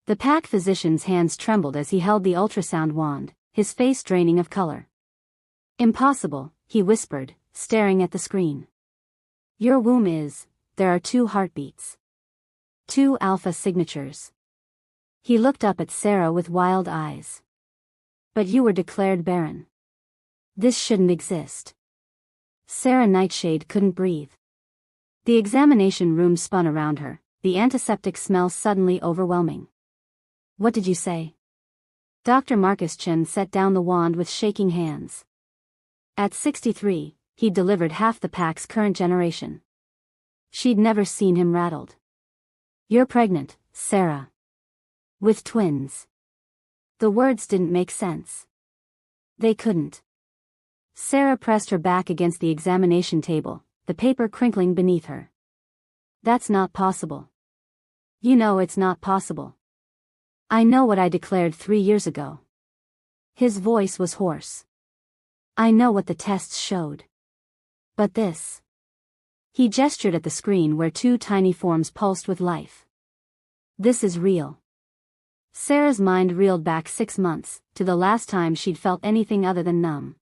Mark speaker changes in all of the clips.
Speaker 1: The pack physician's hands trembled as he held the ultrasound wand, his face draining of color. Impossible, he whispered, staring at the screen. Your womb is, there are 2 heartbeats. 2 alpha signatures. He looked up at Sarah with wild eyes. But you were declared barren. This shouldn't exist. Sarah Nightshade couldn't breathe. The examination room spun around her, the antiseptic smell suddenly overwhelming. What did you say? Dr. Marcus Chen set down the wand with shaking hands. At 63, he'd delivered half the pack's current generation. She'd never seen him rattled. You're pregnant, Sarah. With twins. The words didn't make sense. They couldn't. Sarah pressed her back against the examination table, the paper crinkling beneath her. That's not possible. You know it's not possible. I know what I declared 3 years ago. His voice was hoarse. I know what the tests showed. But this. He gestured at the screen where 2 tiny forms pulsed with life. This is real. Sarah's mind reeled back 6 months, to the last time she'd felt anything other than numb.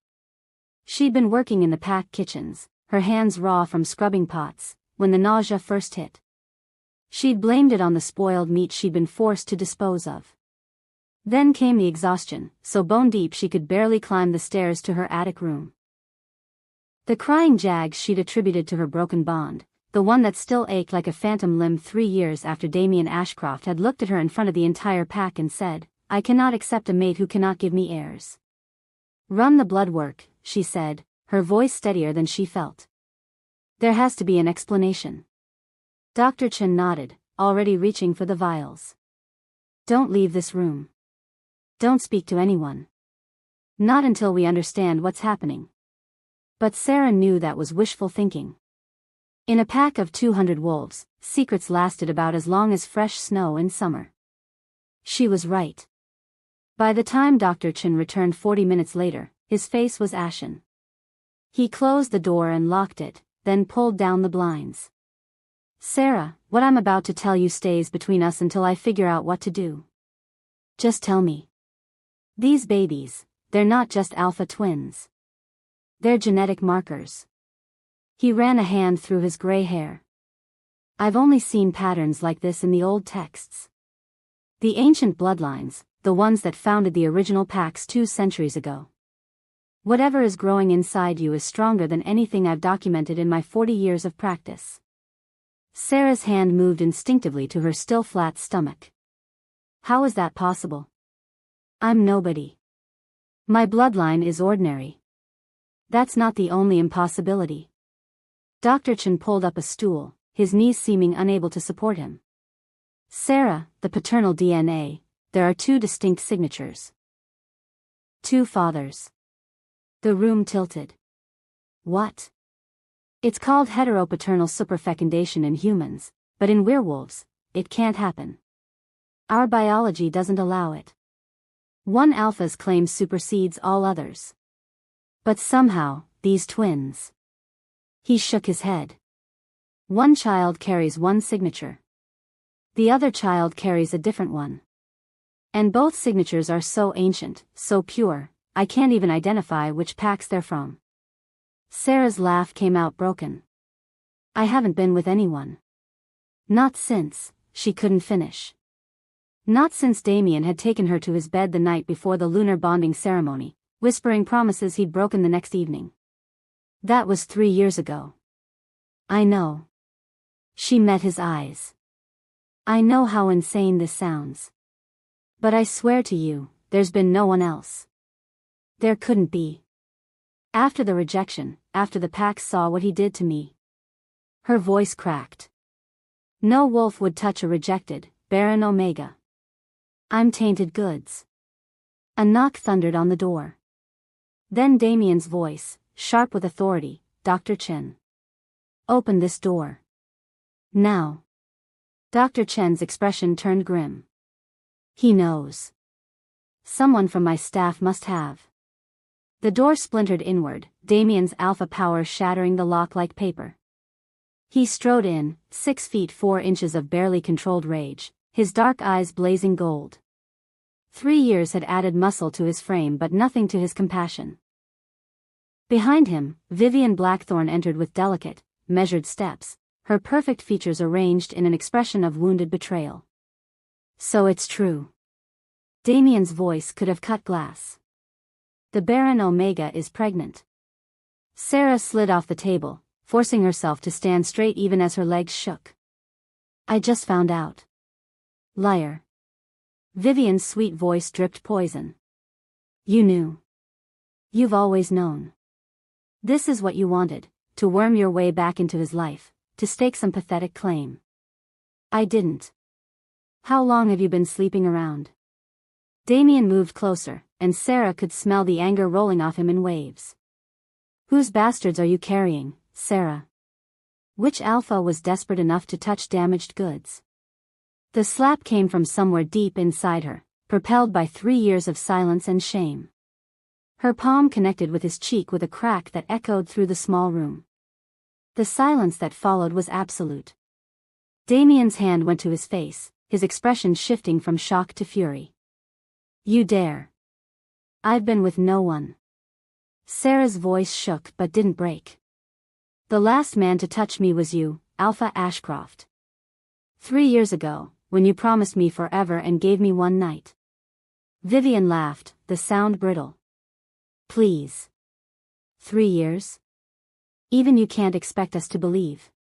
Speaker 1: She'd been working in the pack kitchens, her hands raw from scrubbing pots, when the nausea first hit. She'd blamed it on the spoiled meat she'd been forced to dispose of. Then came the exhaustion, so bone-deep she could barely climb the stairs to her attic room. The crying jags she'd attributed to her broken bond, the one that still ached like a phantom limb 3 years after Damien Ashcroft had looked at her in front of the entire pack and said, I cannot accept a mate who cannot give me heirs. Run the blood work, she said, her voice steadier than she felt. There has to be an explanation. Dr. Chen nodded, already reaching for the vials. Don't leave this room. Don't speak to anyone. Not until we understand what's happening. But Sarah knew that was wishful thinking. In a pack of 200 wolves, secrets lasted about as long as fresh snow in summer. She was right. By the time Dr. Chen returned 40 minutes later, his face was ashen. He closed the door and locked it, then pulled down the blinds. Sarah, what I'm about to tell you stays between us until I figure out what to do. Just tell me. These babies, they're not just alpha twins. They're genetic markers. He ran a hand through his gray hair. I've only seen patterns like this in the old texts. The ancient bloodlines, the ones that founded the original packs 2 centuries ago. Whatever is growing inside you is stronger than anything I've documented in my 40 years of practice. Sarah's hand moved instinctively to her still flat stomach. How is that possible? I'm nobody. My bloodline is ordinary. That's not the only impossibility. Dr. Chen pulled up a stool, his knees seeming unable to support him. Sarah, the paternal DNA, there are 2 distinct signatures. 2 fathers. The room tilted. What? It's called heteropaternal superfecundation in humans, but in werewolves, it can't happen. Our biology doesn't allow it. One alpha's claim supersedes all others. But somehow, these twins. He shook his head. One child carries one signature. The other child carries a different one. And both signatures are so ancient, so pure, I can't even identify which packs they're from. Sarah's laugh came out broken. I haven't been with anyone. Not since, she couldn't finish. Not since Damien had taken her to his bed the night before the lunar bonding ceremony, whispering promises he'd broken the next evening. That was 3 years ago. I know. She met his eyes. I know how insane this sounds. But I swear to you, there's been no one else. There couldn't be. After the rejection, after the pack saw what he did to me. Her voice cracked. No wolf would touch a rejected, barren Omega. I'm tainted goods. A knock thundered on the door. Then Damien's voice, sharp with authority, Dr. Chen. Open this door. Now. Dr. Chen's expression turned grim. He knows. Someone from my staff must have. The door splintered inward, Damien's alpha power shattering the lock like paper. He strode in, 6 feet 4 inches of barely controlled rage, his dark eyes blazing gold. 3 years had added muscle to his frame but nothing to his compassion. Behind him, Vivian Blackthorne entered with delicate, measured steps, her perfect features arranged in an expression of wounded betrayal. So it's true. Damien's voice could have cut glass. The Barren Omega is pregnant. Sarah slid off the table, forcing herself to stand straight even as her legs shook. I just found out. Liar. Vivian's sweet voice dripped poison. You knew. You've always known. This is what you wanted, to worm your way back into his life, to stake some pathetic claim. I didn't. How long have you been sleeping around? Damien moved closer, and Sarah could smell the anger rolling off him in waves. Whose bastards are you carrying, Sarah? Which alpha was desperate enough to touch damaged goods? The slap came from somewhere deep inside her, propelled by 3 years of silence and shame. Her palm connected with his cheek with a crack that echoed through the small room. The silence that followed was absolute. Damien's hand went to his face, his expression shifting from shock to fury. You dare. I've been with no one. Sarah's voice shook but didn't break. The last man to touch me was you, Alpha Ashcroft. 3 years ago, when you promised me forever and gave me one night. Vivian laughed, the sound brittle. Please. 3 years? Even you can't expect us to believe.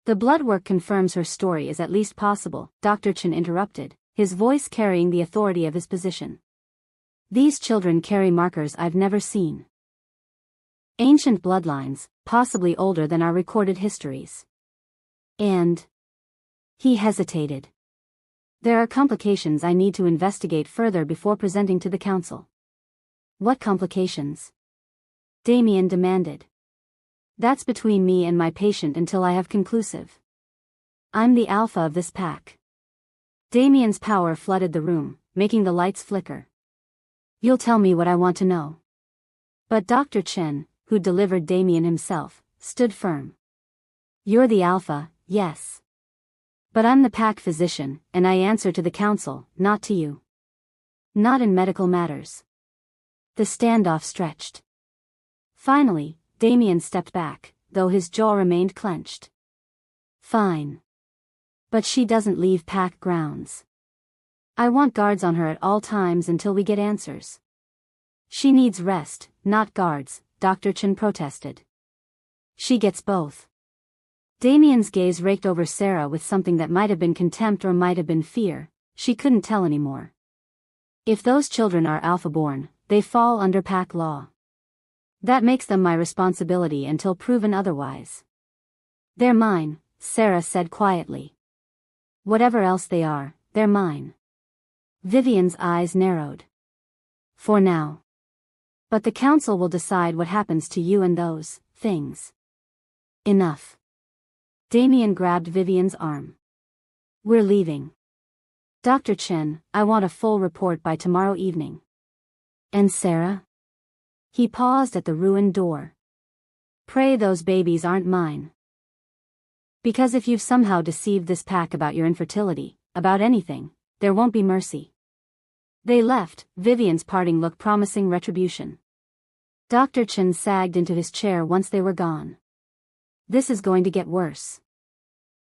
Speaker 1: The blood work confirms her story is at least possible, Dr. Chen interrupted, his voice carrying the authority of his position. These children carry markers I've never seen. Ancient bloodlines, possibly older than our recorded histories. And... He hesitated. There are complications I need to investigate further before presenting to the council. What complications? Damien demanded. That's between me and my patient until I have conclusive. I'm the alpha of this pack. Damien's power flooded the room, making the lights flicker. You'll tell me what I want to know. But Dr. Chen, who delivered Damien himself, stood firm. You're the alpha, yes. But I'm the pack physician, and I answer to the council, not to you. Not in medical matters. The standoff stretched. Finally, Damien stepped back, though his jaw remained clenched. Fine. But she doesn't leave pack grounds. I want guards on her at all times until we get answers. She needs rest, not guards, Dr. Chen protested. She gets both. Damien's gaze raked over Sarah with something that might have been contempt or might have been fear, she couldn't tell anymore. If those children are alpha-born, they fall under pack law. That makes them my responsibility until proven otherwise. They're mine, Sarah said quietly. Whatever else they are, they're mine. Vivian's eyes narrowed. For now. But the council will decide what happens to you and those things. Enough. Damien grabbed Vivian's arm. We're leaving. Dr. Chen, I want a full report by tomorrow evening. And Sarah? He paused at the ruined door. Pray those babies aren't mine. Because if you've somehow deceived this pack about your infertility, about anything, there won't be mercy. They left, Vivian's parting look promising retribution. Dr. Chen sagged into his chair once they were gone. This is going to get worse.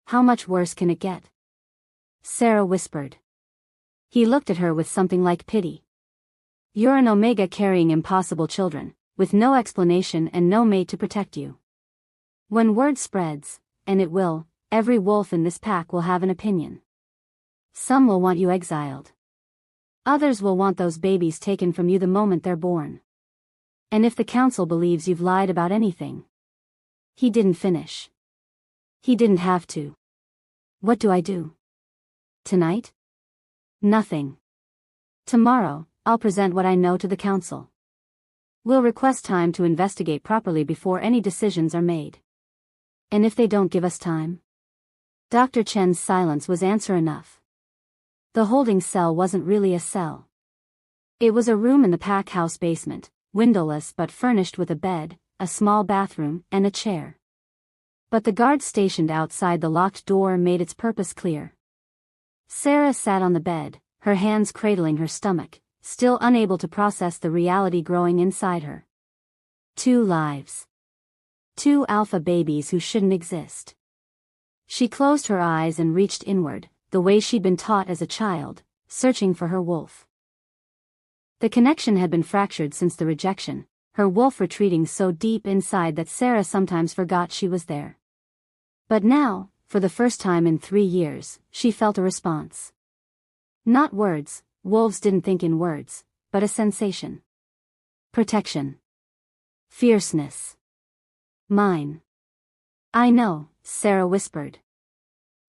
Speaker 1: How much worse can it get? Sarah whispered. He looked at her with something like pity. You're an Omega carrying impossible children, with no explanation and no mate to protect you. When word spreads, and it will, every wolf in this pack will have an opinion. Some will want you exiled. Others will want those babies taken from you the moment they're born. And if the council believes you've lied about anything. He didn't finish. He didn't have to. What do I do? Tonight? Nothing. Tomorrow, I'll present what I know to the council. We'll request time to investigate properly before any decisions are made. And if they don't give us time? Dr. Chen's silence was answer enough. The holding cell wasn't really a cell. It was a room in the pack house basement, windowless but furnished with a bed, a small bathroom, and a chair. But the guard stationed outside the locked door made its purpose clear. Sarah sat on the bed, her hands cradling her stomach, still unable to process the reality growing inside her. 2 lives. 2 alpha babies who shouldn't exist. She closed her eyes and reached inward, the way she'd been taught as a child, searching for her wolf. The connection had been fractured since the rejection, her wolf retreating so deep inside that Sarah sometimes forgot she was there. But now, for the first time in 3 years, she felt a response. Not words, wolves didn't think in words, but a sensation. Protection. Fierceness. Mine. I know, Sarah whispered.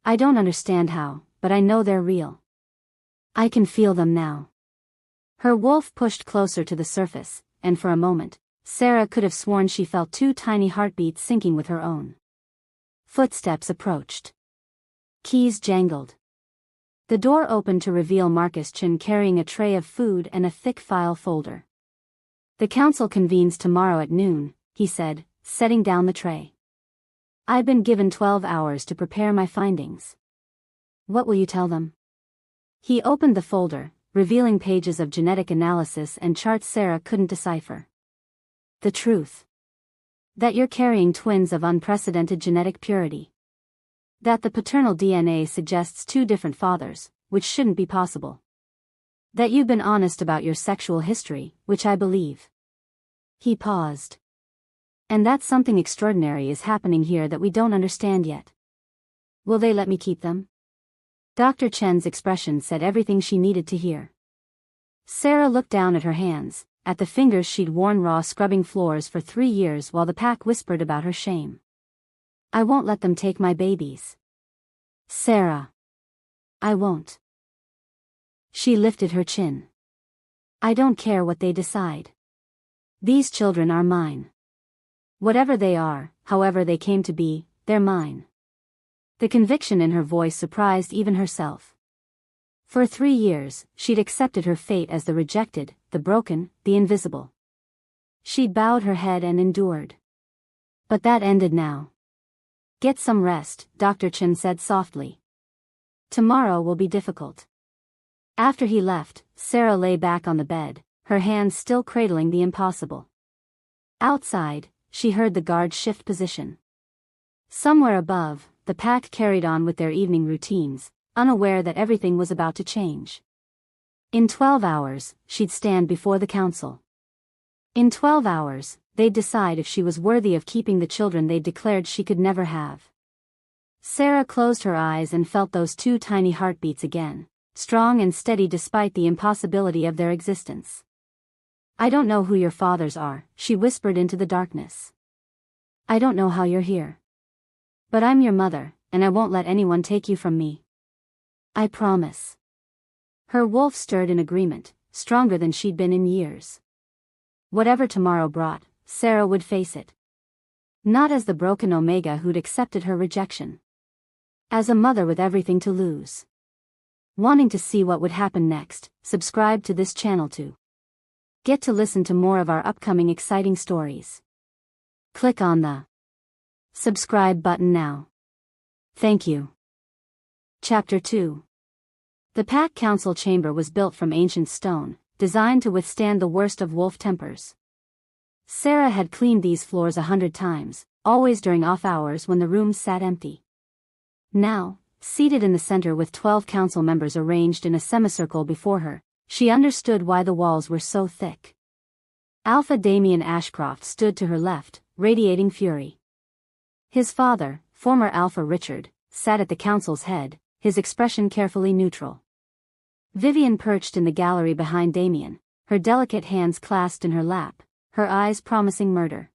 Speaker 1: I don't understand how, but I know they're real. I can feel them now. Her wolf pushed closer to the surface, and for a moment, Sarah could have sworn she felt 2 tiny heartbeats syncing with her own. Footsteps approached. Keys jangled. The door opened to reveal Marcus Chin carrying a tray of food and a thick file folder. The council convenes tomorrow at noon, he said, setting down the tray. I've been given 12 hours to prepare my findings. What will you tell them? He opened the folder, revealing pages of genetic analysis and charts Sarah couldn't decipher. The truth. That you're carrying twins of unprecedented genetic purity. That the paternal DNA suggests 2 different fathers, which shouldn't be possible. That you've been honest about your sexual history, which I believe. He paused. And that something extraordinary is happening here that we don't understand yet. Will they let me keep them? Dr. Chen's expression said everything she needed to hear. Sarah looked down at her hands, at the fingers she'd worn raw scrubbing floors for 3 years while the pack whispered about her shame. I won't let them take my babies. Sarah. I won't. She lifted her chin. I don't care what they decide. These children are mine. Whatever they are, however they came to be, they're mine. The conviction in her voice surprised even herself. For 3 years, she'd accepted her fate as the rejected, the broken, the invisible. She'd bowed her head and endured. But that ended now. Get some rest, Dr. Chen said softly. Tomorrow will be difficult. After he left, Sarah lay back on the bed, her hands still cradling the impossible. Outside, she heard the guards shift position. Somewhere above, the pack carried on with their evening routines, unaware that everything was about to change. In 12 hours, she'd stand before the council. In 12 hours, they'd decide if she was worthy of keeping the children they'd declared she could never have. Sarah closed her eyes and felt those 2 tiny heartbeats again, strong and steady despite the impossibility of their existence. I don't know who your fathers are, she whispered into the darkness. I don't know how you're here. But I'm your mother, and I won't let anyone take you from me. I promise. Her wolf stirred in agreement, stronger than she'd been in years. Whatever tomorrow brought, Sarah would face it. Not as the broken Omega who'd accepted her rejection. As a mother with everything to lose. Wanting to see what would happen next, subscribe to this channel to get to listen to more of our upcoming exciting stories. Click on the subscribe button now. Thank you. Chapter 2. The Pack Council chamber was built from ancient stone, designed to withstand the worst of wolf tempers. Sarah had cleaned these floors 100 times, always during off hours when the rooms sat empty. Now, seated in the center with 12 council members arranged in a semicircle before her, she understood why the walls were so thick. Alpha Damien Ashcroft stood to her left, radiating fury. His father, former Alpha Richard, sat at the council's head, his expression carefully neutral. Vivian perched in the gallery behind Damien, her delicate hands clasped in her lap, her eyes promising murder.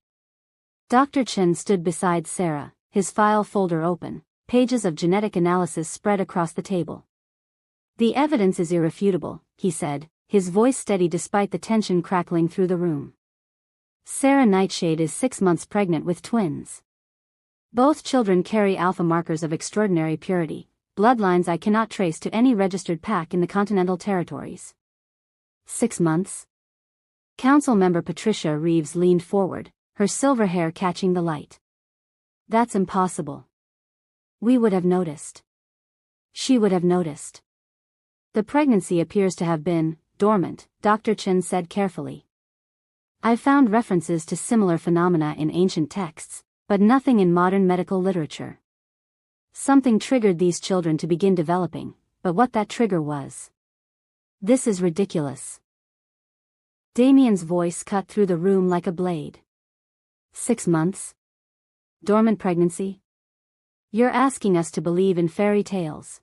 Speaker 1: Dr. Chen stood beside Sarah, his file folder open, pages of genetic analysis spread across the table. The evidence is irrefutable, he said, his voice steady despite the tension crackling through the room. Sarah Nightshade is 6 months pregnant with twins. Both children carry alpha markers of extraordinary purity, bloodlines I cannot trace to any registered pack in the Continental Territories. 6 months? Council member Patricia Reeves leaned forward, her silver hair catching the light. That's impossible. We would have noticed. She would have noticed. The pregnancy appears to have been dormant, Dr. Chen said carefully. I've found references to similar phenomena in ancient texts, but nothing in modern medical literature. Something triggered these children to begin developing, but what that trigger was. This is ridiculous. Damien's voice cut through the room like a blade. 6 months? Dormant pregnancy? You're asking us to believe in fairy tales.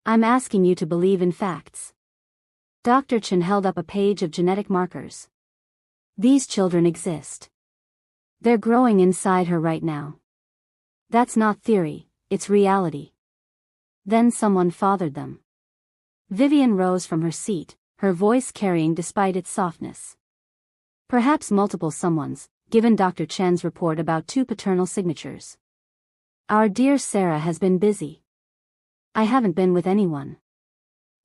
Speaker 1: I'm asking you to believe in facts. Dr. Chen held up a page of genetic markers. These children exist. They're growing inside her right now. That's not theory, it's reality. Then someone fathered them. Vivian rose from her seat, her voice carrying despite its softness. Perhaps multiple someones, given Dr. Chen's report about 2 paternal signatures. Our dear Sarah has been busy. I haven't been with anyone.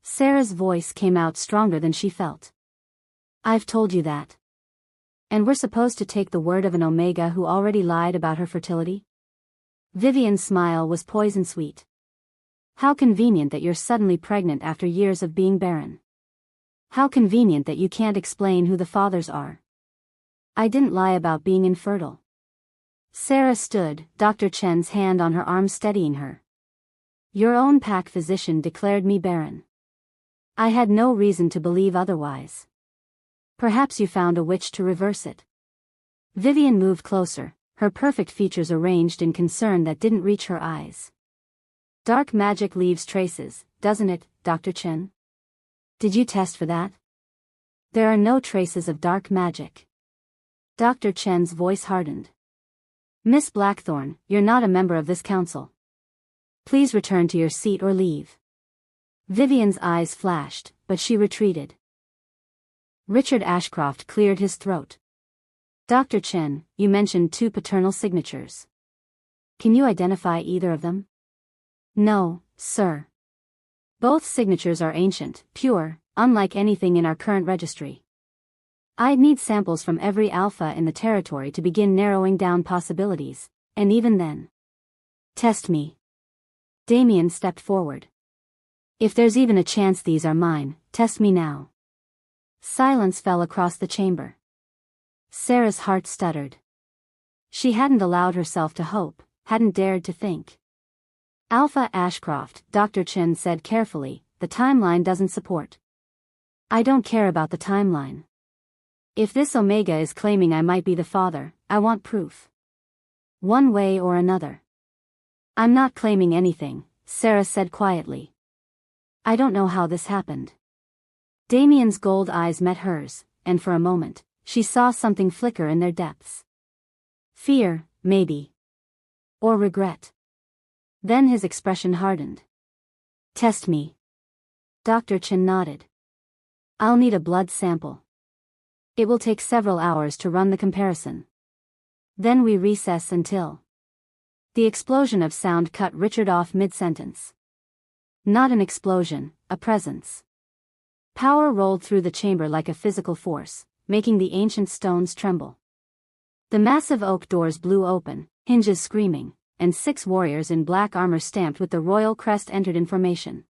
Speaker 1: Sarah's voice came out stronger than she felt. I've told you that. And we're supposed to take the word of an Omega who already lied about her fertility? Vivian's smile was poison sweet. How convenient that you're suddenly pregnant after years of being barren. How convenient that you can't explain who the fathers are. I didn't lie about being infertile. Sarah stood, Dr. Chen's hand on her arm steadying her. Your own pack physician declared me barren. I had no reason to believe otherwise. Perhaps you found a witch to reverse it. Vivian moved closer, her perfect features arranged in concern that didn't reach her eyes. Dark magic leaves traces, doesn't it, Dr. Chen? Did you test for that? There are no traces of dark magic. Dr. Chen's voice hardened. Miss Blackthorne, you're not a member of this council. Please return to your seat or leave. Vivian's eyes flashed, but she retreated. Richard Ashcroft cleared his throat. Dr. Chen, you mentioned 2 paternal signatures. Can you identify either of them? No, sir. Both signatures are ancient, pure, unlike anything in our current registry. I'd need samples from every alpha in the territory to begin narrowing down possibilities, and even then. Test me. Damien stepped forward. If there's even a chance these are mine, test me now. Silence fell across the chamber. Sarah's heart stuttered. She hadn't allowed herself to hope, hadn't dared to think. Alpha Ashcroft, Dr. Chen said carefully, the timeline doesn't support. I don't care about the timeline. If this Omega is claiming I might be the father, I want proof. One way or another. I'm not claiming anything, Sarah said quietly. I don't know how this happened. Damien's gold eyes met hers, and for a moment, she saw something flicker in their depths. Fear, maybe. Or regret. Then his expression hardened. Test me. Dr. Chen nodded. I'll need a blood sample. It will take several hours to run the comparison. Then we recess until... The explosion of sound cut Richard off mid-sentence. Not an explosion, a presence. Power rolled through the chamber like a physical force, making the ancient stones tremble. The massive oak doors blew open, hinges screaming, and 6 warriors in black armor stamped with the royal crest entered in formation.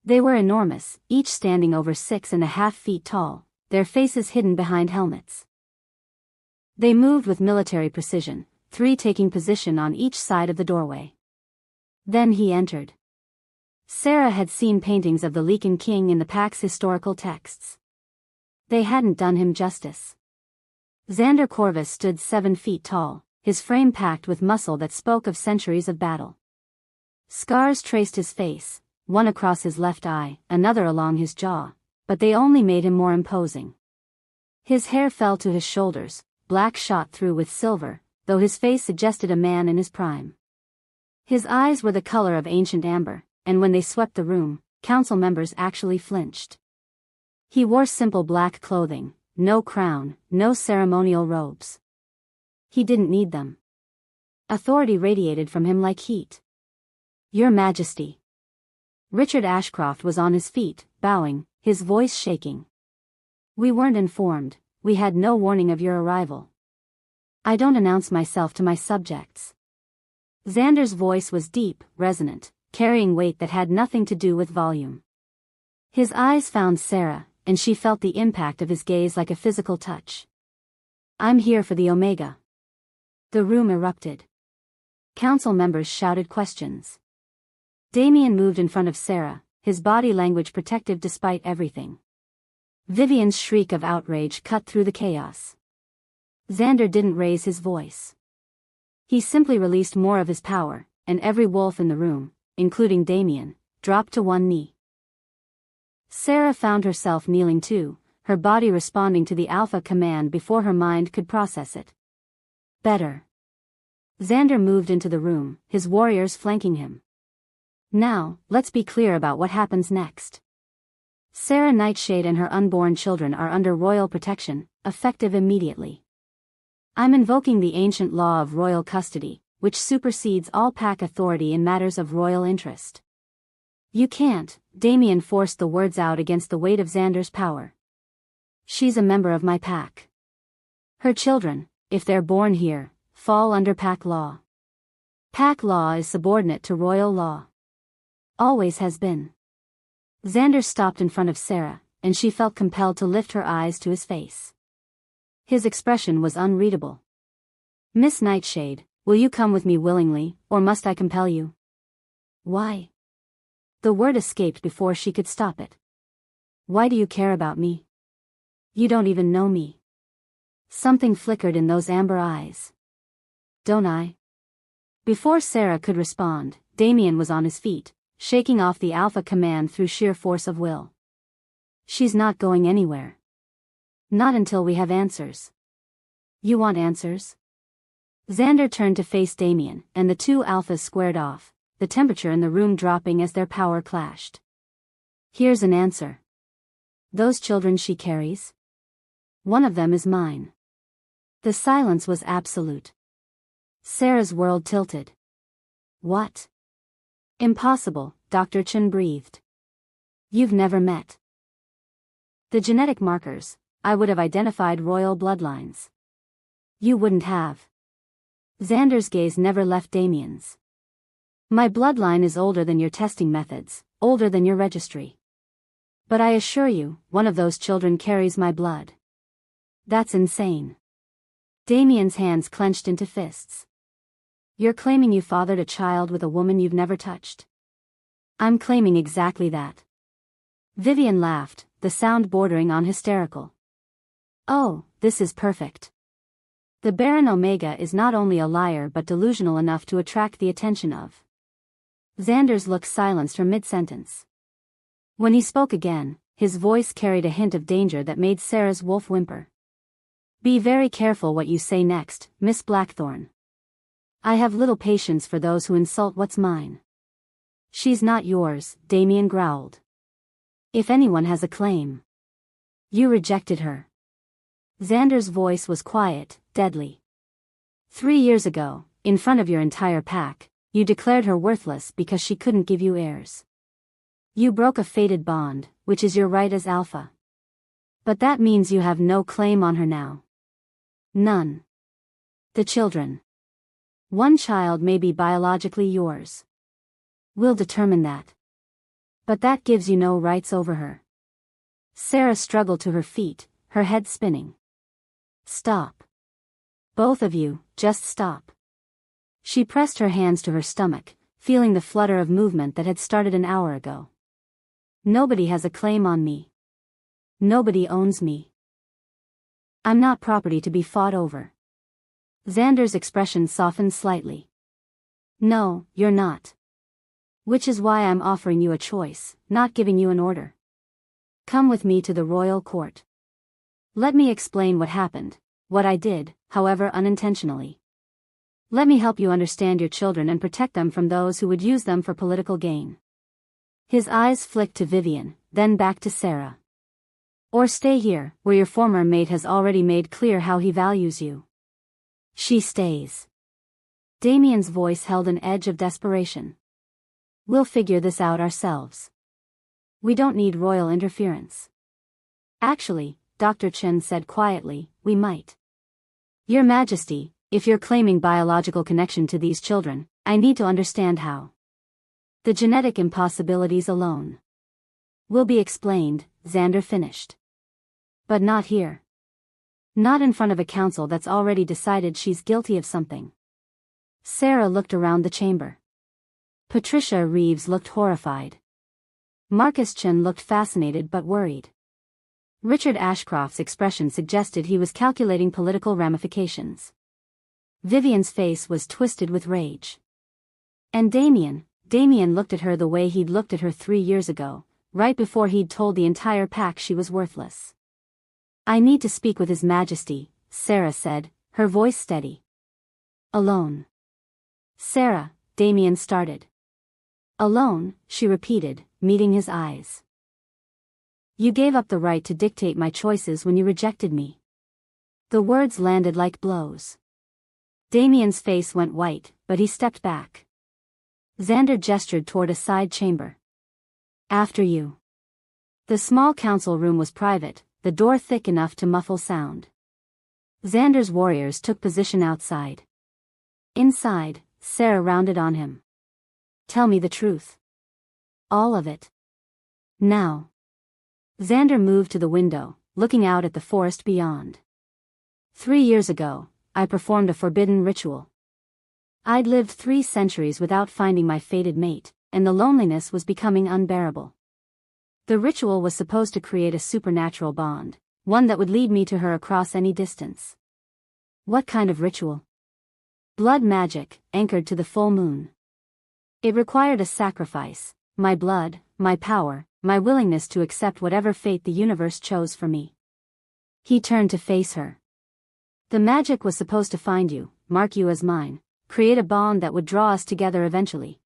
Speaker 1: They were enormous, each standing over 6.5 feet tall, their faces hidden behind helmets. They moved with military precision, 3 taking position on each side of the doorway. Then he entered. Sarah had seen paintings of the Leaken King in the pack's historical texts. They hadn't done him justice. Xander Corvus stood 7 feet tall, his frame packed with muscle that spoke of centuries of battle. Scars traced his face, one across his left eye, another along his jaw, but they only made him more imposing. His hair fell to his shoulders, black shot through with silver, though his face suggested a man in his prime. His eyes were the color of ancient amber, and when they swept the room, council members actually flinched. He wore simple black clothing, no crown, no ceremonial robes. He didn't need them. Authority radiated from him like heat. Your Majesty. Richard Ashcroft was on his feet, bowing, his voice shaking. We weren't informed, we had no warning of your arrival. I don't announce myself to my subjects. Xander's voice was deep, resonant, carrying weight that had nothing to do with volume. His eyes found Sarah, and she felt the impact of his gaze like a physical touch. I'm here for the Omega. The room erupted. Council members shouted questions. Damien moved in front of Sarah, his body language protective despite everything. Vivian's shriek of outrage cut through the chaos. Xander didn't raise his voice. He simply released more of his power, and every wolf in the room, including Damien, dropped to one knee. Sarah found herself kneeling too, her body responding to the alpha command before her mind could process it. Better. Xander moved into the room, his warriors flanking him. Now, let's be clear about what happens next. Sarah Nightshade and her unborn children are under royal protection, effective immediately. I'm invoking the ancient law of royal custody, which supersedes all pack authority in matters of royal interest. You can't, Damien forced the words out against the weight of Xander's power. She's a member of my pack. Her children, if they're born here, fall under pack law. Pack law is subordinate to royal law. Always has been. Xander stopped in front of Sarah, and she felt compelled to lift her eyes to his face. His expression was unreadable. Miss Nightshade, will you come with me willingly, or must I compel you? Why? The word escaped before she could stop it. Why do you care about me? You don't even know me. Something flickered in those amber eyes. Don't I? Before Sarah could respond, Damien was on his feet, shaking off the alpha command through sheer force of will. She's not going anywhere. Not until we have answers. You want answers? Xander turned to face Damien, and the two alphas squared off, the temperature in the room dropping as their power clashed. Here's an answer. Those children she carries? One of them is mine. The silence was absolute. Sarah's world tilted. What? Impossible, Dr. Chen breathed. You've never met. The genetic markers, I would have identified royal bloodlines. You wouldn't have. Xander's gaze never left Damien's. My bloodline is older than your testing methods, older than your registry. But I assure you, one of those children carries my blood. That's insane. Damien's hands clenched into fists. You're claiming you fathered a child with a woman you've never touched. I'm claiming exactly that. Vivian laughed, the sound bordering on hysterical. Oh, this is perfect. The Barren Omega is not only a liar but delusional enough to attract the attention of. Xander's look silenced her mid-sentence. When he spoke again, his voice carried a hint of danger that made Sarah's wolf whimper. Be very careful what you say next, Miss Blackthorn. I have little patience for those who insult what's mine. She's not yours, Damien growled. If anyone has a claim. You rejected her. Xander's voice was quiet, deadly. 3 years ago, in front of your entire pack, you declared her worthless because she couldn't give you heirs. You broke a fated bond, which is your right as Alpha. But that means you have no claim on her now. None. The children. One child may be biologically yours. We'll determine that. But that gives you no rights over her. Sarah struggled to her feet, her head spinning. Stop. Both of you, just stop. She pressed her hands to her stomach, feeling the flutter of movement that had started an hour ago. Nobody has a claim on me. Nobody owns me. I'm not property to be fought over. Xander's expression softened slightly. No, you're not. Which is why I'm offering you a choice, not giving you an order. Come with me to the royal court. Let me explain what happened, what I did, however unintentionally. Let me help you understand your children and protect them from those who would use them for political gain. His eyes flicked to Vivian, then back to Sarah. Or stay here, where your former mate has already made clear how he values you. She stays. Damien's voice held an edge of desperation. We'll figure this out ourselves. We don't need royal interference. Actually, Dr. Chen said quietly, we might. Your Majesty, if you're claiming biological connection to these children, I need to understand how. The genetic impossibilities alone Will be explained, Xander finished. But not here. Not in front of a council that's already decided she's guilty of something. Sarah looked around the chamber. Patricia Reeves looked horrified. Marcus Chen looked fascinated but worried. Richard Ashcroft's expression suggested he was calculating political ramifications. Vivian's face was twisted with rage. And Damien looked at her the way he'd looked at her 3 years ago, right before he'd told the entire pack she was worthless. I need to speak with His Majesty, Sarah said, her voice steady. Alone. Sarah, Damien started. Alone, she repeated, meeting his eyes. You gave up the right to dictate my choices when you rejected me. The words landed like blows. Damien's face went white, but he stepped back. Xander gestured toward a side chamber. After you. The small council room was private, the door thick enough to muffle sound. Xander's warriors took position outside. Inside, Sarah rounded on him. Tell me the truth. All of it. Now. Xander moved to the window, looking out at the forest beyond. 3 years ago, I performed a forbidden ritual. I'd lived 3 centuries without finding my fated mate, and the loneliness was becoming unbearable. The ritual was supposed to create a supernatural bond, one that would lead me to her across any distance. What kind of ritual? Blood magic, anchored to the full moon. It required a sacrifice, my blood, my power, my willingness to accept whatever fate the universe chose for me. He turned to face her. The magic was supposed to find you, mark you as mine, create a bond that would draw us together eventually.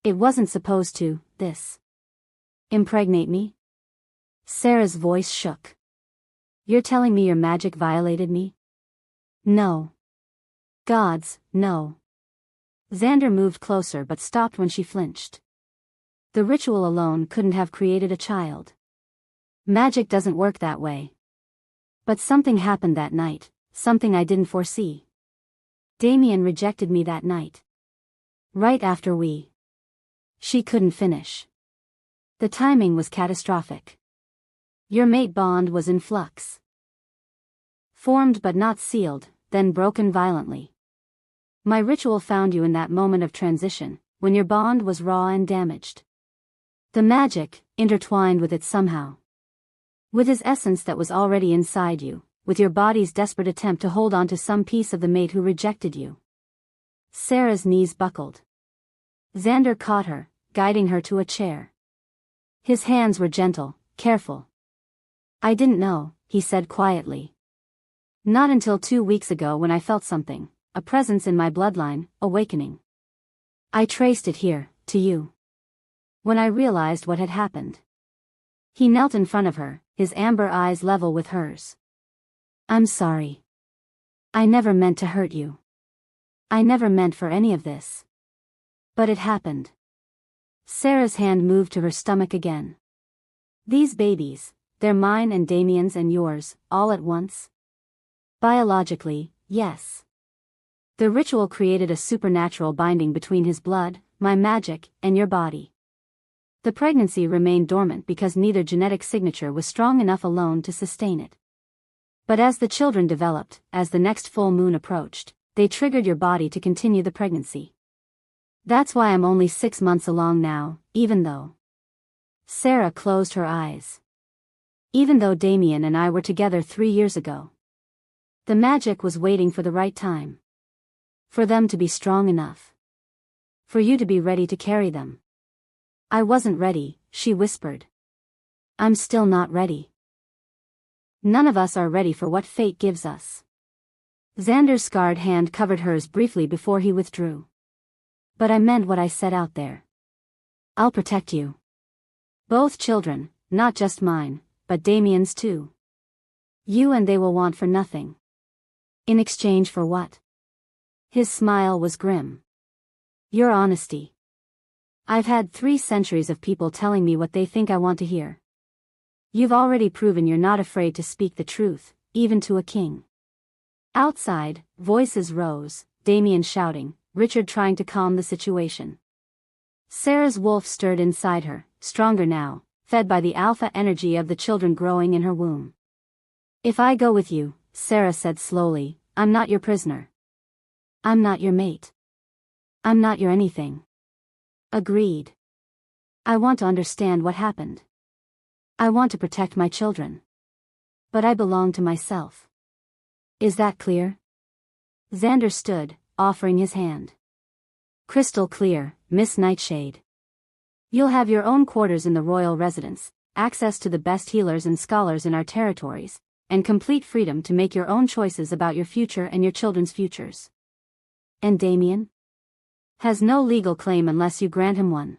Speaker 1: It wasn't supposed to, this. Impregnate me? Sarah's voice shook. You're telling me your magic violated me? No. Gods, no. Xander moved closer but stopped when she flinched. The ritual alone couldn't have created a child. Magic doesn't work that way. But something happened that night, something I didn't foresee. Damien rejected me that night. Right after we. She couldn't finish. The timing was catastrophic. Your mate bond was in flux. Formed but not sealed, then broken violently. My ritual found you in that moment of transition, when your bond was raw and damaged. The magic, intertwined with it somehow. With his essence that was already inside you, with your body's desperate attempt to hold on to some piece of the mate who rejected you. Sarah's knees buckled. Xander caught her, guiding her to a chair. His hands were gentle, careful. I didn't know, he said quietly. Not until 2 weeks ago when I felt something, a presence in my bloodline, awakening. I traced it here, to you. When I realized what had happened. He knelt in front of her, his amber eyes level with hers. I'm sorry. I never meant to hurt you. I never meant for any of this. But it happened. Sarah's hand moved to her stomach again. These babies, they're mine and Damien's and yours, all at once? Biologically, yes. The ritual created a supernatural binding between his blood, my magic, and your body. The pregnancy remained dormant because neither genetic signature was strong enough alone to sustain it. But as the children developed, as the next full moon approached, they triggered your body to continue the pregnancy. That's why I'm only 6 months along now, even though. Sarah closed her eyes. Even though Damien and I were together 3 years ago. The magic was waiting for the right time. For them to be strong enough. For you to be ready to carry them. I wasn't ready, she whispered. I'm still not ready. None of us are ready for what fate gives us. Xander's scarred hand covered hers briefly before he withdrew. But I meant what I said out there. I'll protect you. Both children, not just mine, but Damien's too. You and they will want for nothing. In exchange for what? His smile was grim. Your honesty. I've had 3 centuries of people telling me what they think I want to hear. You've already proven you're not afraid to speak the truth, even to a king. Outside, voices rose, Damien shouting, Richard trying to calm the situation. Sarah's wolf stirred inside her, stronger now, fed by the alpha energy of the children growing in her womb. If I go with you, Sarah said slowly, I'm not your prisoner. I'm not your mate. I'm not your anything. Agreed. I want to understand what happened. I want to protect my children. But I belong to myself. Is that clear? Xander stood, offering his hand. Crystal clear, Miss Nightshade. You'll have your own quarters in the royal residence, access to the best healers and scholars in our territories, and complete freedom to make your own choices about your future and your children's futures. And Damien? Has no legal claim unless you grant him one.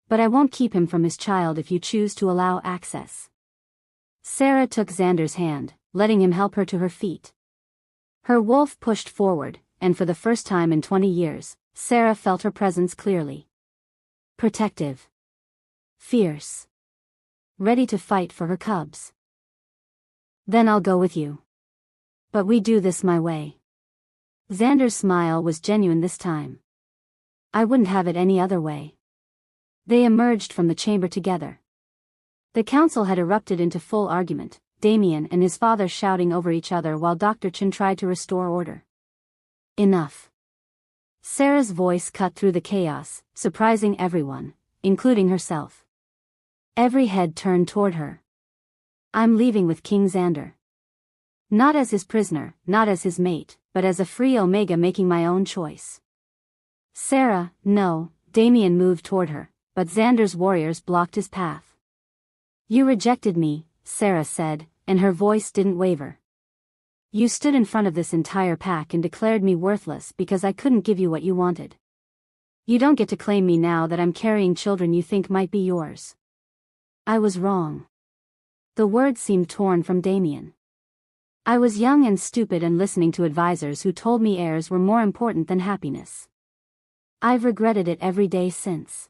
Speaker 1: But I won't keep him from his child if you choose to allow access. Sarah took Xander's hand, letting him help her to her feet. Her wolf pushed forward, and for the first time in 20 years, Sarah felt her presence clearly. Protective. Fierce. Ready to fight for her cubs. Then I'll go with you. But we do this my way. Xander's smile was genuine this time. I wouldn't have it any other way. They emerged from the chamber together. The council had erupted into full argument, Damien and his father shouting over each other while Dr. Chen tried to restore order. Enough. Sarah's voice cut through the chaos, surprising everyone, including herself. Every head turned toward her. I'm leaving with King Xander. Not as his prisoner, not as his mate, but as a free Omega making my own choice. Sarah, no, Damien moved toward her, but Xander's warriors blocked his path. You rejected me, Sarah said, and her voice didn't waver. You stood in front of this entire pack and declared me worthless because I couldn't give you what you wanted. You don't get to claim me now that I'm carrying children you think might be yours. I was wrong. The words seemed torn from Damien. I was young and stupid and listening to advisors who told me heirs were more important than happiness. I've regretted it every day since.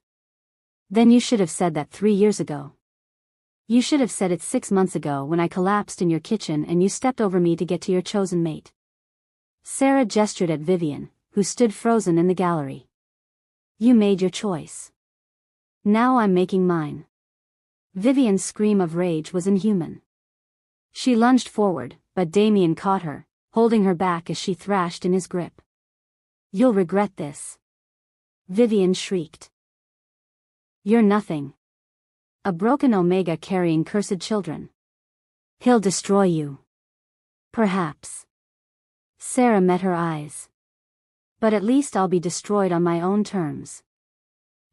Speaker 1: Then you should have said that 3 years ago. You should have said it 6 months ago when I collapsed in your kitchen and you stepped over me to get to your chosen mate. Sarah gestured at Vivian, who stood frozen in the gallery. You made your choice. Now I'm making mine. Vivian's scream of rage was inhuman. She lunged forward, but Damien caught her, holding her back as she thrashed in his grip. You'll regret this. Vivian shrieked. You're nothing. A broken Omega carrying cursed children. He'll destroy you. Perhaps. Sarah met her eyes. But at least I'll be destroyed on my own terms.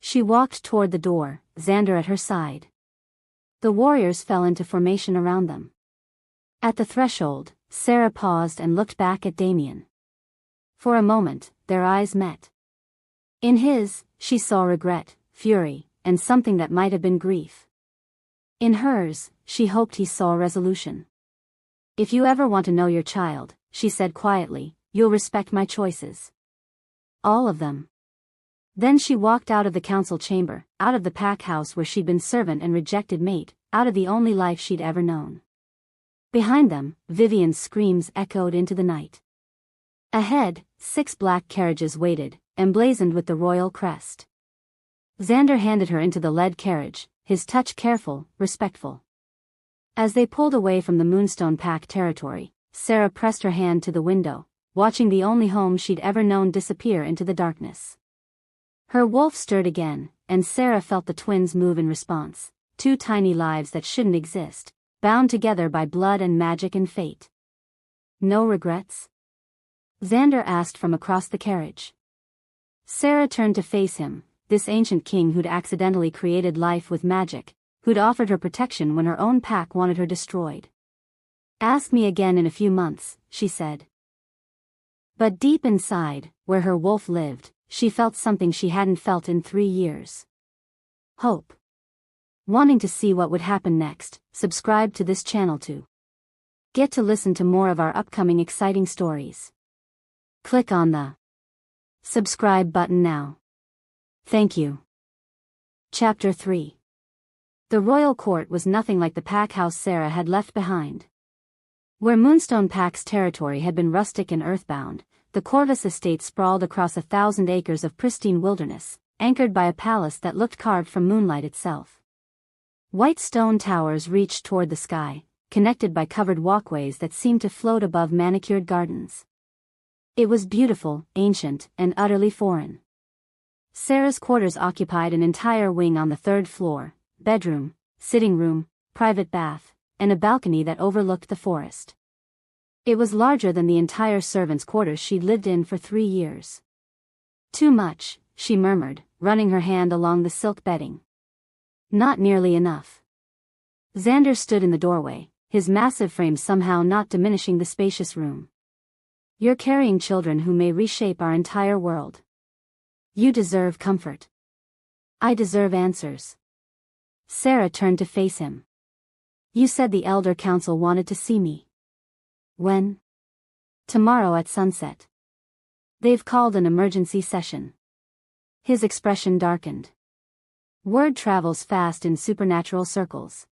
Speaker 1: She walked toward the door, Xander at her side. The warriors fell into formation around them. At the threshold, Sarah paused and looked back at Damien. For a moment, their eyes met. In his, she saw regret, fury, and something that might have been grief. In hers, she hoped he saw resolution. If you ever want to know your child, she said quietly, you'll respect my choices. All of them. Then she walked out of the council chamber, out of the pack house where she'd been servant and rejected mate, out of the only life she'd ever known. Behind them, Vivian's screams echoed into the night. Ahead, 6 black carriages waited, emblazoned with the royal crest. Xander handed her into the lead carriage, his touch careful, respectful. As they pulled away from the Moonstone Pack territory, Sarah pressed her hand to the window, watching the only home she'd ever known disappear into the darkness. Her wolf stirred again, and Sarah felt the twins move in response, 2 tiny lives that shouldn't exist, bound together by blood and magic and fate. No regrets? Xander asked from across the carriage. Sarah turned to face him, this ancient king who'd accidentally created life with magic, who'd offered her protection when her own pack wanted her destroyed. Ask me again in a few months, she said. But deep inside, where her wolf lived, she felt something she hadn't felt in 3 years. Hope. Wanting to see what would happen next, subscribe to this channel to get to listen to more of our upcoming exciting stories. Click on the subscribe button now. Thank you. Chapter 3. The royal court was nothing like the pack house Sarah had left behind. Where Moonstone Pack's territory had been rustic and earthbound, the Corvus estate sprawled across 1,000 acres of pristine wilderness, anchored by a palace that looked carved from moonlight itself. White stone towers reached toward the sky, connected by covered walkways that seemed to float above manicured gardens. It was beautiful, ancient, and utterly foreign. Sarah's quarters occupied an entire wing on the third floor: bedroom, sitting room, private bath, and a balcony that overlooked the forest. It was larger than the entire servants' quarters she'd lived in for 3 years. "Too much," she murmured, running her hand along the silk bedding. "Not nearly enough." Xander stood in the doorway, his massive frame somehow not diminishing the spacious room. "You're carrying children who may reshape our entire world. You deserve comfort. I deserve answers." Sarah turned to face him. "You said the Elder Council wanted to see me." "When?" "Tomorrow at sunset. They've called an emergency session." His expression darkened. Word travels fast in supernatural circles.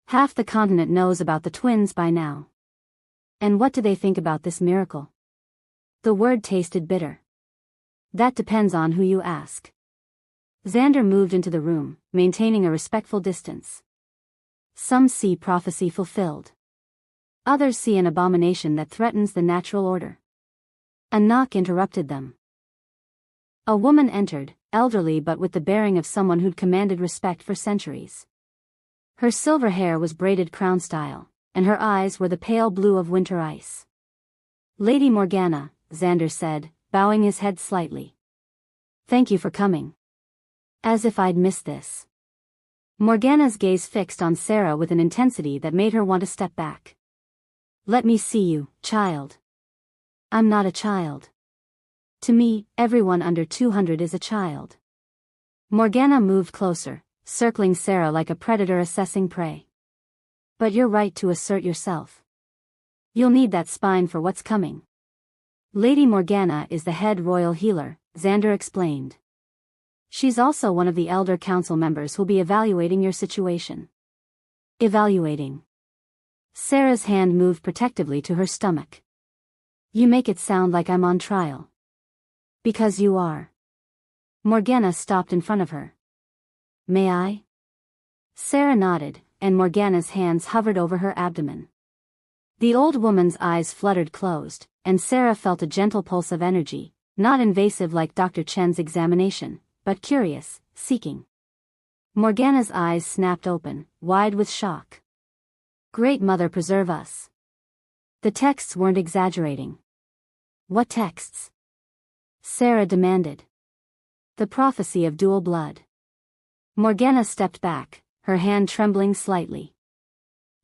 Speaker 1: Half the continent knows about the twins by now. And what do they think about this miracle? The word tasted bitter. "That depends on who you ask." Xander moved into the room, maintaining a respectful distance. "Some see prophecy fulfilled. Others see an abomination that threatens the natural order." A knock interrupted them. A woman entered, elderly but with the bearing of someone who'd commanded respect for centuries. Her silver hair was braided crown style, and her eyes were the pale blue of winter ice. "Lady Morgana," Xander said, bowing his head slightly. "Thank you for coming." "As if I'd missed this." Morgana's gaze fixed on Sarah with an intensity that made her want to step back. "Let me see you, child." "I'm not a child. To me, everyone under 200 is a child." Morgana moved closer, circling Sarah like a predator assessing prey. "But you're right to assert yourself. You'll need that spine for what's coming." "Lady Morgana is the head royal healer," Xander explained. "She's also one of the Elder Council members who'll be evaluating your situation." "Evaluating?" Sarah's hand moved protectively to her stomach. "You make it sound like I'm on trial." "Because you are." Morgana stopped in front of her. "May I?" Sarah nodded, and Morgana's hands hovered over her abdomen. The old woman's eyes fluttered closed, and Sarah felt a gentle pulse of energy, not invasive like Dr. Chen's examination, but curious, seeking. Morgana's eyes snapped open, wide with shock. "Great Mother preserve us." The texts weren't exaggerating. "What texts?" Sarah demanded. "The prophecy of dual blood." Morgana stepped back, her hand trembling slightly.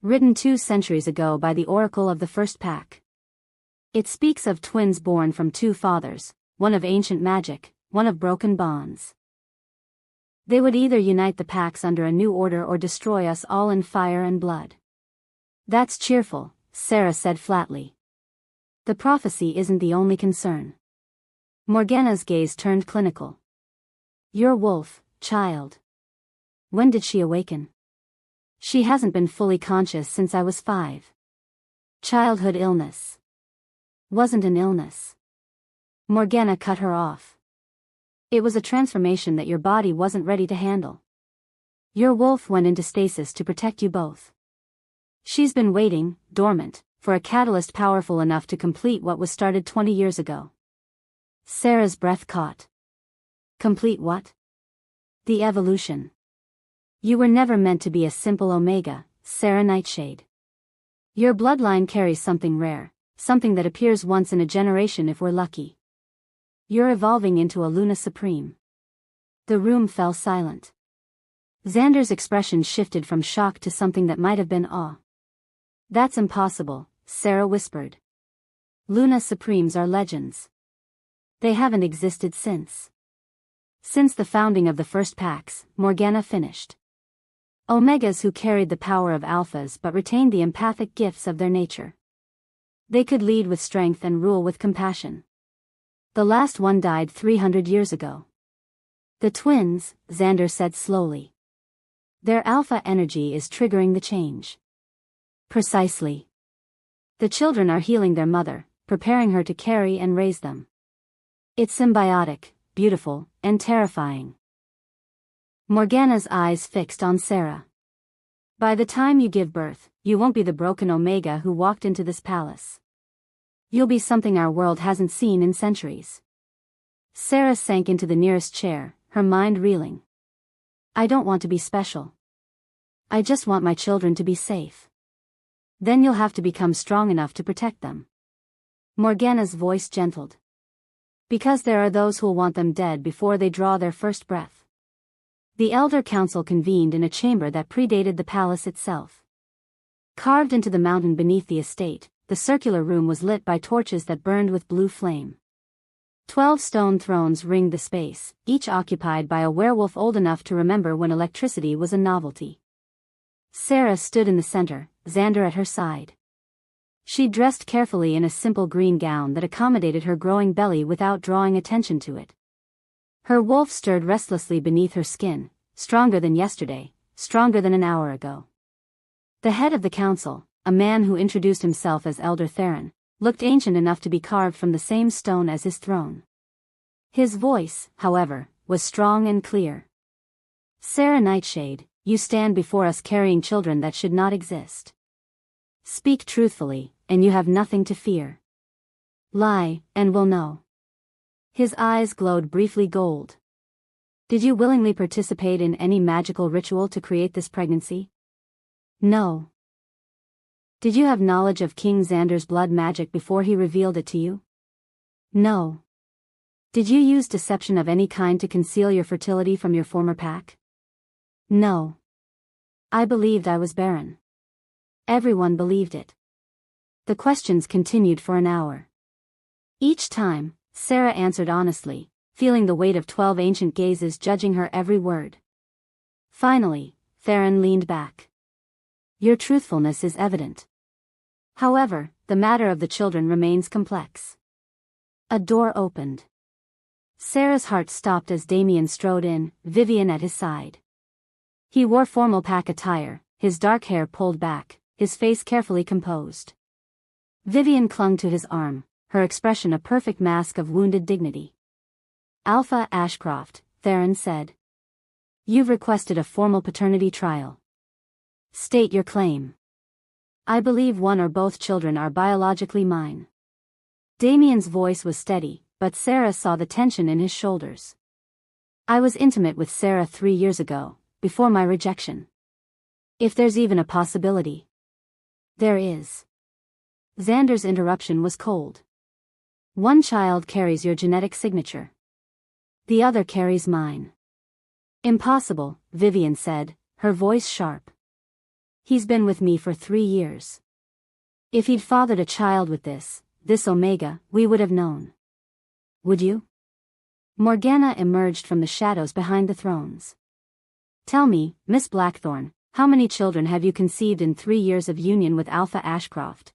Speaker 1: "Written 2 centuries ago by the Oracle of the First Pack. It speaks of twins born from 2 fathers, one of ancient magic, one of broken bonds. They would either unite the packs under a new order or destroy us all in fire and blood." "That's cheerful," Sarah said flatly. "The prophecy isn't the only concern." Morgana's gaze turned clinical. "Your wolf, child. When did she awaken?" "She hasn't been fully conscious since I was 5. Childhood illness." "Wasn't an illness." Morgana cut her off. "It was a transformation that your body wasn't ready to handle. Your wolf went into stasis to protect you both. She's been waiting, dormant, for a catalyst powerful enough to complete what was started 20 years ago." Sarah's breath caught. "Complete what?" "The evolution. You were never meant to be a simple Omega, Sarah Nightshade. Your bloodline carries something rare, something that appears once in a generation if we're lucky. You're evolving into a Luna Supreme." The room fell silent. Xander's expression shifted from shock to something that might have been awe. "That's impossible," Sarah whispered. "Luna Supremes are legends. They haven't existed since the founding of the first packs," Morgana finished. "Omegas who carried the power of alphas but retained the empathic gifts of their nature. They could lead with strength and rule with compassion. The last one died 300 years ago." "The twins," Xander said slowly. "Their alpha energy is triggering the change." "Precisely. The children are healing their mother, preparing her to carry and raise them. It's symbiotic, beautiful, and terrifying." Morgana's eyes fixed on Sarah. By the time you give birth, you won't be the broken Omega who walked into this palace. You'll be something our world hasn't seen in centuries. Sarah sank into the nearest chair, her mind reeling. I don't want to be special. I just want my children to be safe. Then you'll have to become strong enough to protect them. Morgana's voice gentled. Because there are those who'll want them dead before they draw their first breath. The Elder Council convened in a chamber that predated the palace itself. Carved into the mountain beneath the estate, the circular room was lit by torches that burned with blue flame. 12 stone thrones ringed the space, each occupied by a werewolf old enough to remember when electricity was a novelty. Sarah stood in the center, Xander at her side. She dressed carefully in a simple green gown that accommodated her growing belly without drawing attention to it. Her wolf stirred restlessly beneath her skin, stronger than yesterday, stronger than an hour ago. The head of the council, a man who introduced himself as Elder Theron, looked ancient enough to be carved from the same stone as his throne. His voice, however, was strong and clear. Sarah Nightshade, you stand before us carrying children that should not exist. Speak truthfully, and you have nothing to fear. Lie, and we'll know. His eyes glowed briefly gold. Did you willingly participate in any magical ritual to create this pregnancy? No. Did you have knowledge of King Xander's blood magic before he revealed it to you? No. Did you use deception of any kind to conceal your fertility from your former pack? No. I believed I was barren. Everyone believed it. The questions continued for an hour. Each time, Sarah answered honestly, feeling the weight of 12 ancient gazes judging her every word. Finally, Theron leaned back. Your truthfulness is evident. However, the matter of the children remains complex. A door opened. Sarah's heart stopped as Damien strode in, Vivian at his side. He wore formal pack attire, his dark hair pulled back, his face carefully composed. Vivian clung to his arm, her expression a perfect mask of wounded dignity. Alpha Ashcroft, Theron said. You've requested a formal paternity trial. State your claim. I believe one or both children are biologically mine. Damien's voice was steady, but Sarah saw the tension in his shoulders. I was intimate with Sarah 3 years ago, before my rejection. If there's even a possibility. There is. Xander's interruption was cold. One child carries your genetic signature. The other carries mine. Impossible, Vivian said, her voice sharp. He's been with me for 3 years. If he'd fathered a child with this Omega, we would have known. Would you? Morgana emerged from the shadows behind the thrones. Tell me, Miss Blackthorne, how many children have you conceived in 3 years of union with Alpha Ashcroft?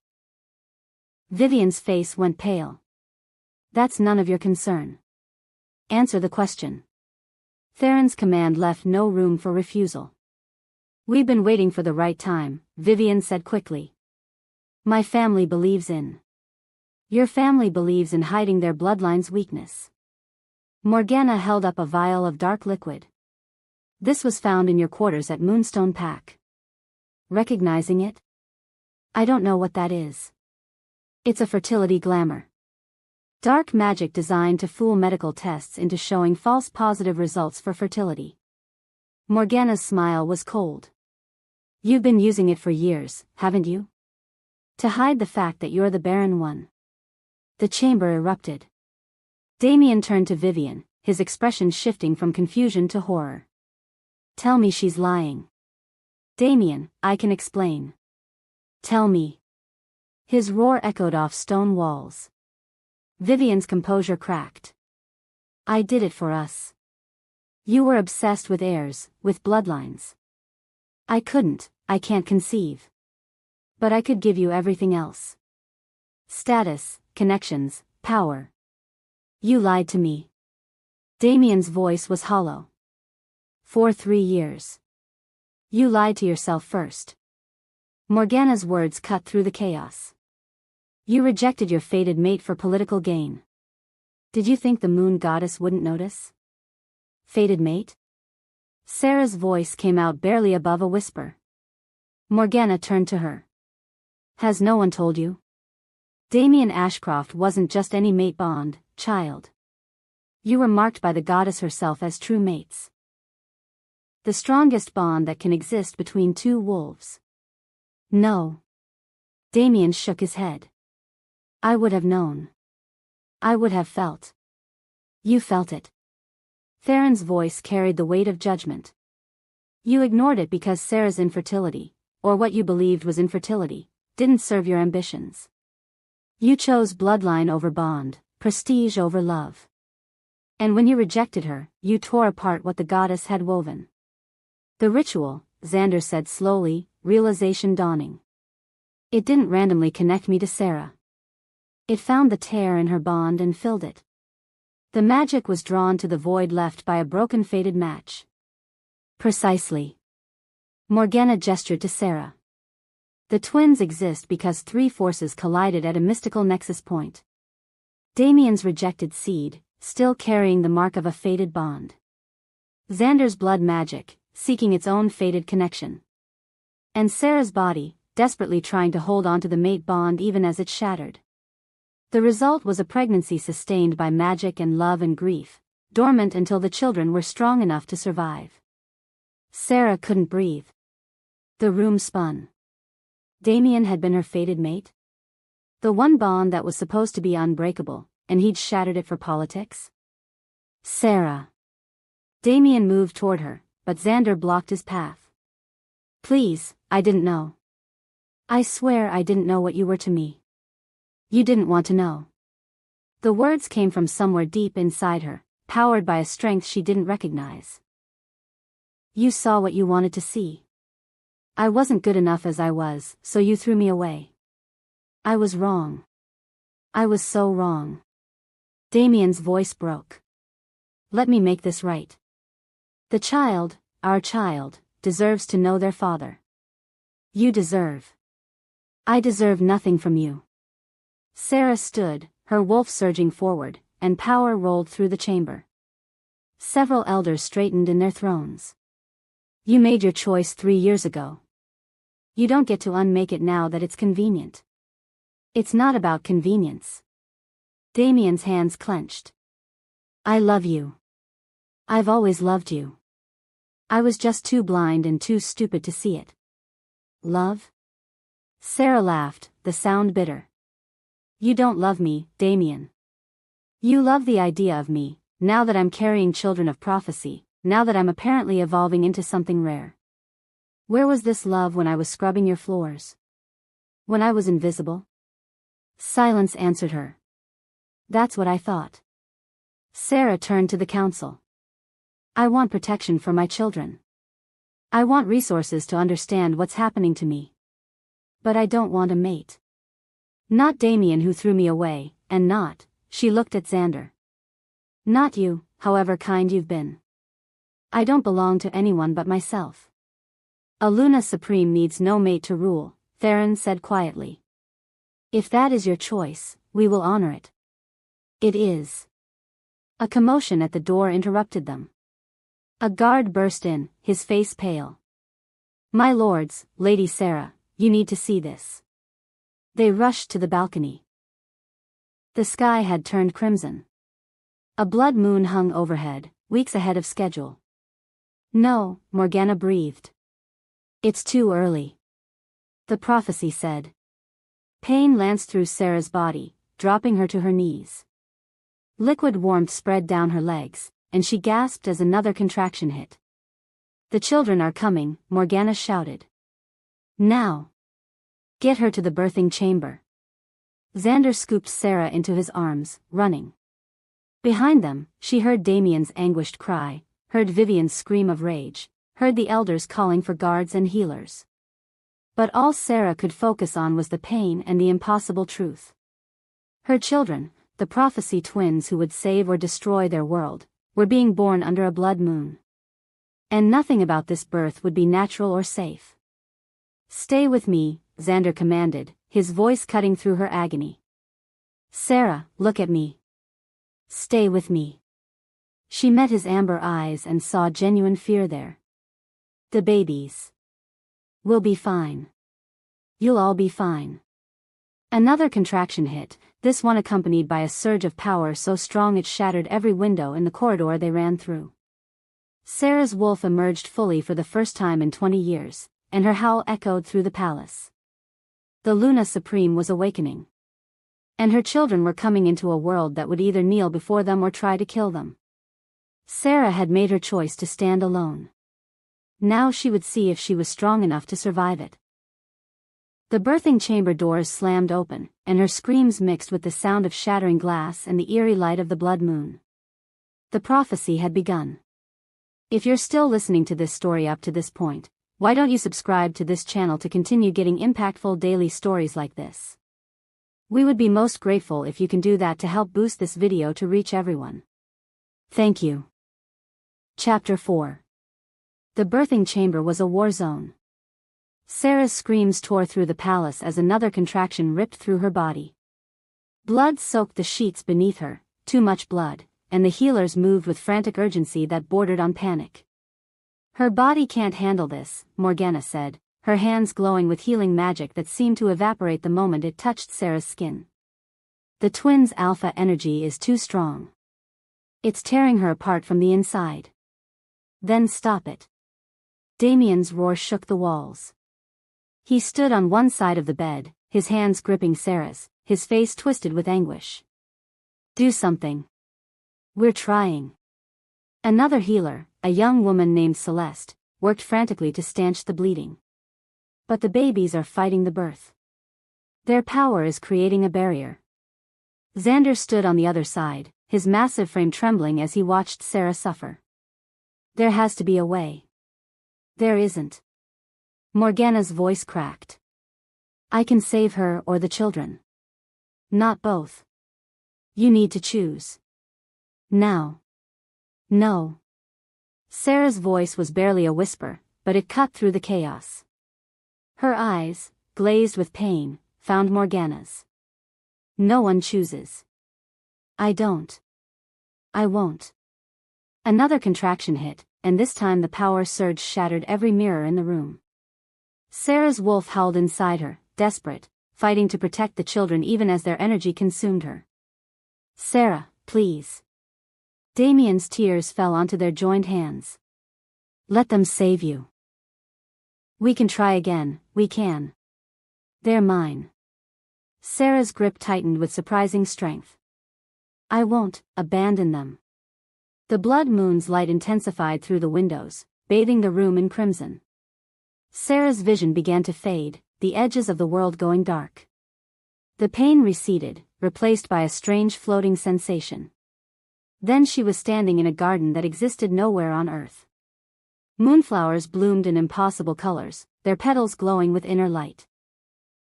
Speaker 1: Vivian's face went pale. That's none of your concern. Answer the question. Theron's command left no room for refusal. We've been waiting for the right time, Vivian said quickly. My family believes in. Your family believes in hiding their bloodline's weakness. Morgana held up a vial of dark liquid. This was found in your quarters at Moonstone Pack. Recognizing it? I don't know what that is. It's a fertility glamour. Dark magic designed to fool medical tests into showing false positive results for fertility. Morgana's smile was cold. You've been using it for years, haven't you? To hide the fact that you're the barren one. The chamber erupted. Damien turned to Vivian, his expression shifting from confusion to horror. Tell me she's lying. Damien, I can explain. Tell me. His roar echoed off stone walls. Vivian's composure cracked. I did it for us. You were obsessed with heirs, with bloodlines. I can't conceive. But I could give you everything else. Status, connections, power. You lied to me. Damien's voice was hollow. For 3 years. You lied to yourself first. Morgana's words cut through the chaos. You rejected your fated mate for political gain. Did you think the moon goddess wouldn't notice? Fated mate? Sarah's voice came out barely above a whisper. Morgana turned to her. Has no one told you? Damien Ashcroft wasn't just any mate bond, child. You were marked by the goddess herself as true mates. The strongest bond that can exist between two wolves. No. Damien shook his head. I would have known. I would have felt. You felt it. Theron's voice carried the weight of judgment. You ignored it because Sarah's infertility, or what you believed was infertility, didn't serve your ambitions. You chose bloodline over bond, prestige over love. And when you rejected her, you tore apart what the goddess had woven. The ritual, Xander said slowly, realization dawning. It didn't randomly connect me to Sarah. It found the tear in her bond and filled it. The magic was drawn to the void left by a broken fated match. Precisely. Morgana gestured to Sarah. The twins exist because three forces collided at a mystical nexus point. Damien's rejected seed, still carrying the mark of a fated bond. Xander's blood magic, seeking its own fated connection. And Sarah's body, desperately trying to hold on to the mate bond even as it shattered. The result was a pregnancy sustained by magic and love and grief, dormant until the children were strong enough to survive. Sarah couldn't breathe. The room spun. Damien had been her fated mate? The one bond that was supposed to be unbreakable, and he'd shattered it for politics? Sarah. Damien moved toward her, but Xander blocked his path. Please, I didn't know. I swear I didn't know what you were to me. You didn't want to know. The words came from somewhere deep inside her, powered by a strength she didn't recognize. You saw what you wanted to see. I wasn't good enough as I was, so you threw me away. I was wrong. I was so wrong. Damien's voice broke. Let me make this right. The child, our child, deserves to know their father. You deserve. I deserve nothing from you. Sarah stood, her wolf surging forward, and power rolled through the chamber. Several elders straightened in their thrones. You made your choice 3 years ago. You don't get to unmake it now that it's convenient. It's not about convenience. Damien's hands clenched. I love you. I've always loved you. I was just too blind and too stupid to see it. Love? Sarah laughed, the sound bitter. You don't love me, Damien. You love the idea of me, now that I'm carrying children of prophecy, now that I'm apparently evolving into something rare. Where was this love when I was scrubbing your floors? When I was invisible? Silence answered her. That's what I thought. Sarah turned to the council. I want protection for my children. I want resources to understand what's happening to me. But I don't want a mate. Not Damien who threw me away, and not, she looked at Xander. Not you, however kind you've been. I don't belong to anyone but myself. A Luna Supreme needs no mate to rule, Theron said quietly. If that is your choice, we will honor it. It is. A commotion at the door interrupted them. A guard burst in, his face pale. My lords, Lady Sarah, you need to see this. They rushed to the balcony. The sky had turned crimson. A blood moon hung overhead, weeks ahead of schedule. No, Morgana breathed. It's too early. The prophecy said. Pain lanced through Sarah's body, dropping her to her knees. Liquid warmth spread down her legs, and she gasped as another contraction hit. The children are coming, Morgana shouted. Now. Get her to the birthing chamber. Xander scooped Sarah into his arms, running. Behind them, she heard Damien's anguished cry, heard Vivian's scream of rage, heard the elders calling for guards and healers. But all Sarah could focus on was the pain and the impossible truth. Her children, the prophecy twins who would save or destroy their world, were being born under a blood moon. And nothing about this birth would be natural or safe. Stay with me, Xander commanded, his voice cutting through her agony. Sarah, look at me. Stay with me. She met his amber eyes and saw genuine fear there. The babies. We'll be fine. You'll all be fine. Another contraction hit, this one accompanied by a surge of power so strong it shattered every window in the corridor they ran through. Sarah's wolf emerged fully for the first time in 20 years, and her howl echoed through the palace. The Luna Supreme was awakening. And her children were coming into a world that would either kneel before them or try to kill them. Sarah had made her choice to stand alone. Now she would see if she was strong enough to survive it. The birthing chamber doors slammed open, and her screams mixed with the sound of shattering glass and the eerie light of the blood moon. The prophecy had begun. If you're still listening to this story up to this point, why don't you subscribe to this channel to continue getting impactful daily stories like this? We would be most grateful if you can do that to help boost this video to reach everyone. Thank you. Chapter 4. The birthing chamber was a war zone. Sarah's screams tore through the palace as another contraction ripped through her body. Blood soaked the sheets beneath her, too much blood, and the healers moved with frantic urgency that bordered on panic. Her body can't handle this, Morgana said, her hands glowing with healing magic that seemed to evaporate the moment it touched Sarah's skin. The twins' alpha energy is too strong. It's tearing her apart from the inside. Then stop it. Damien's roar shook the walls. He stood on one side of the bed, his hands gripping Sarah's, his face twisted with anguish. Do something. We're trying. Another healer, a young woman named Celeste, worked frantically to stanch the bleeding. But the babies are fighting the birth. Their power is creating a barrier. Xander stood on the other side, his massive frame trembling as he watched Sarah suffer. There has to be a way. There isn't. Morgana's voice cracked. I can save her or the children. Not both. You need to choose. Now. No. Sarah's voice was barely a whisper, but it cut through the chaos. Her eyes, glazed with pain, found Morgana's. No one chooses. I don't. I won't. Another contraction hit, and this time the power surge shattered every mirror in the room. Sarah's wolf howled inside her, desperate, fighting to protect the children even as their energy consumed her. Sarah, please. Damien's tears fell onto their joined hands. Let them save you. We can try again, we can. They're mine. Sarah's grip tightened with surprising strength. I won't abandon them. The blood moon's light intensified through the windows, bathing the room in crimson. Sarah's vision began to fade, the edges of the world going dark. The pain receded, replaced by a strange floating sensation. Then she was standing in a garden that existed nowhere on Earth. Moonflowers bloomed in impossible colors, their petals glowing with inner light.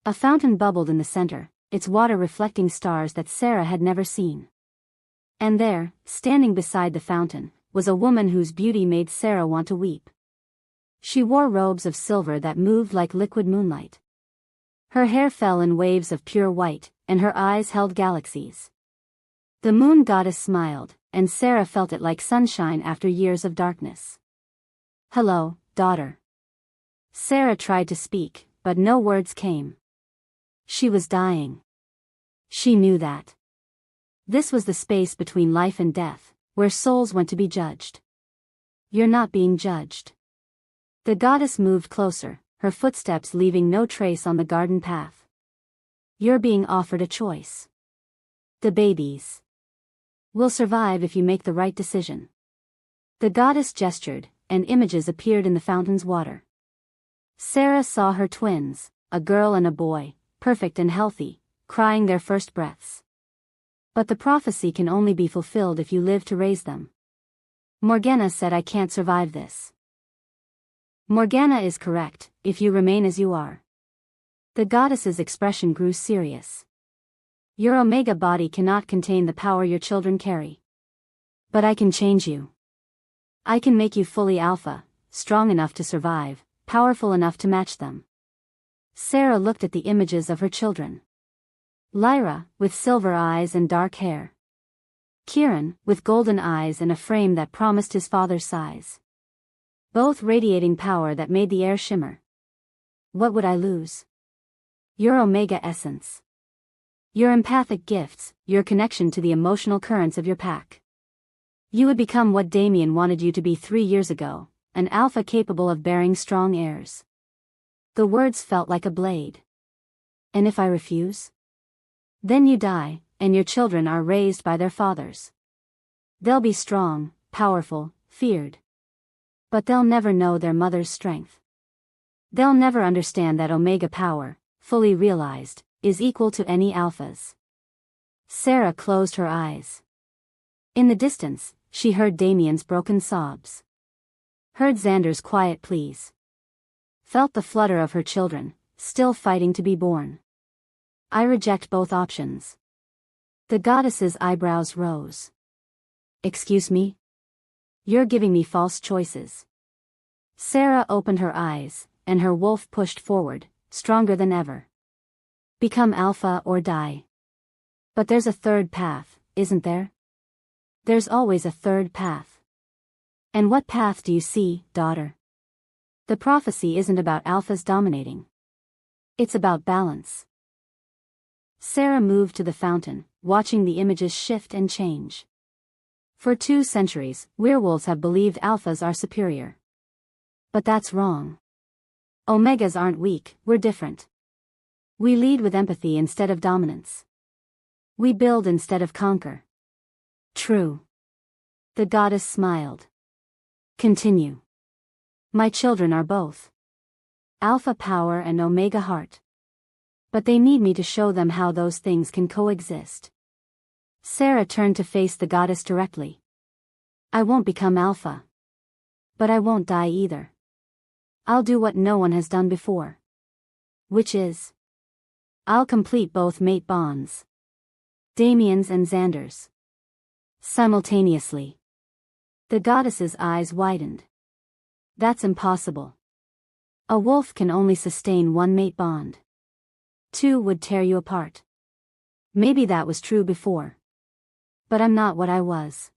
Speaker 1: A fountain bubbled in the center, its water reflecting stars that Sarah had never seen. And there, standing beside the fountain, was a woman whose beauty made Sarah want to weep. She wore robes of silver that moved like liquid moonlight. Her hair fell in waves of pure white, and her eyes held galaxies. The moon goddess smiled, and Sarah felt it like sunshine after years of darkness. Hello, daughter. Sarah tried to speak, but no words came. She was dying. She knew that. This was the space between life and death, where souls went to be judged. You're not being judged. The goddess moved closer, her footsteps leaving no trace on the garden path. You're being offered a choice. The babies will survive if you make the right decision. The goddess gestured, and images appeared in the fountain's water. Sarah saw her twins, a girl and a boy, perfect and healthy, crying their first breaths. But the prophecy can only be fulfilled if you live to raise them. Morgana said, I can't survive this. Morgana is correct, if you remain as you are. The goddess's expression grew serious. Your Omega body cannot contain the power your children carry. But I can change you. I can make you fully alpha, strong enough to survive, powerful enough to match them. Sarah looked at the images of her children. Lyra, with silver eyes and dark hair. Kieran, with golden eyes and a frame that promised his father's size. Both radiating power that made the air shimmer. What would I lose? Your Omega essence. Your empathic gifts, your connection to the emotional currents of your pack. You would become what Damien wanted you to be 3 years ago, an alpha capable of bearing strong heirs. The words felt like a blade. And if I refuse? Then you die, and your children are raised by their fathers. They'll be strong, powerful, feared. But they'll never know their mother's strength. They'll never understand that Omega power, fully realized, is equal to any alpha's. Sarah closed her eyes. In the distance, she heard Damien's broken sobs. Heard Xander's quiet pleas. Felt the flutter of her children, still fighting to be born. I reject both options. The goddess's eyebrows rose. Excuse me? You're giving me false choices. Sarah opened her eyes, and her wolf pushed forward, stronger than ever. Become alpha or die. But there's a third path, isn't there? There's always a third path. And what path do you see, daughter? The prophecy isn't about alphas dominating. It's about balance. Sarah moved to the fountain, watching the images shift and change. For 2 centuries, werewolves have believed alphas are superior. But that's wrong. Omegas aren't weak, we're different. We lead with empathy instead of dominance. We build instead of conquer. True. The goddess smiled. Continue. My children are both alpha power and omega heart. But they need me to show them how those things can coexist. Sarah turned to face the goddess directly. I won't become alpha. But I won't die either. I'll do what no one has done before. Which is, I'll complete both mate bonds. Damien's and Xander's. Simultaneously. The goddess's eyes widened. That's impossible. A wolf can only sustain 1 mate bond. 2 would tear you apart. Maybe that was true before. But I'm not what I was.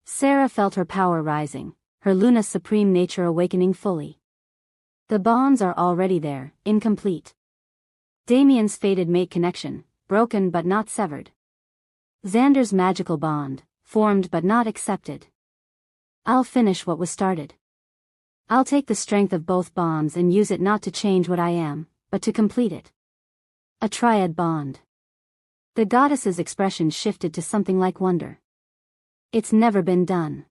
Speaker 1: Sarah felt her power rising, her Luna's supreme nature awakening fully. The bonds are already there, incomplete. Damien's fated mate connection, broken but not severed. Xander's magical bond, formed but not accepted. I'll finish what was started. I'll take the strength of both bonds and use it not to change what I am, but to complete it. A triad bond. The goddess's expression shifted to something like wonder. It's never been done.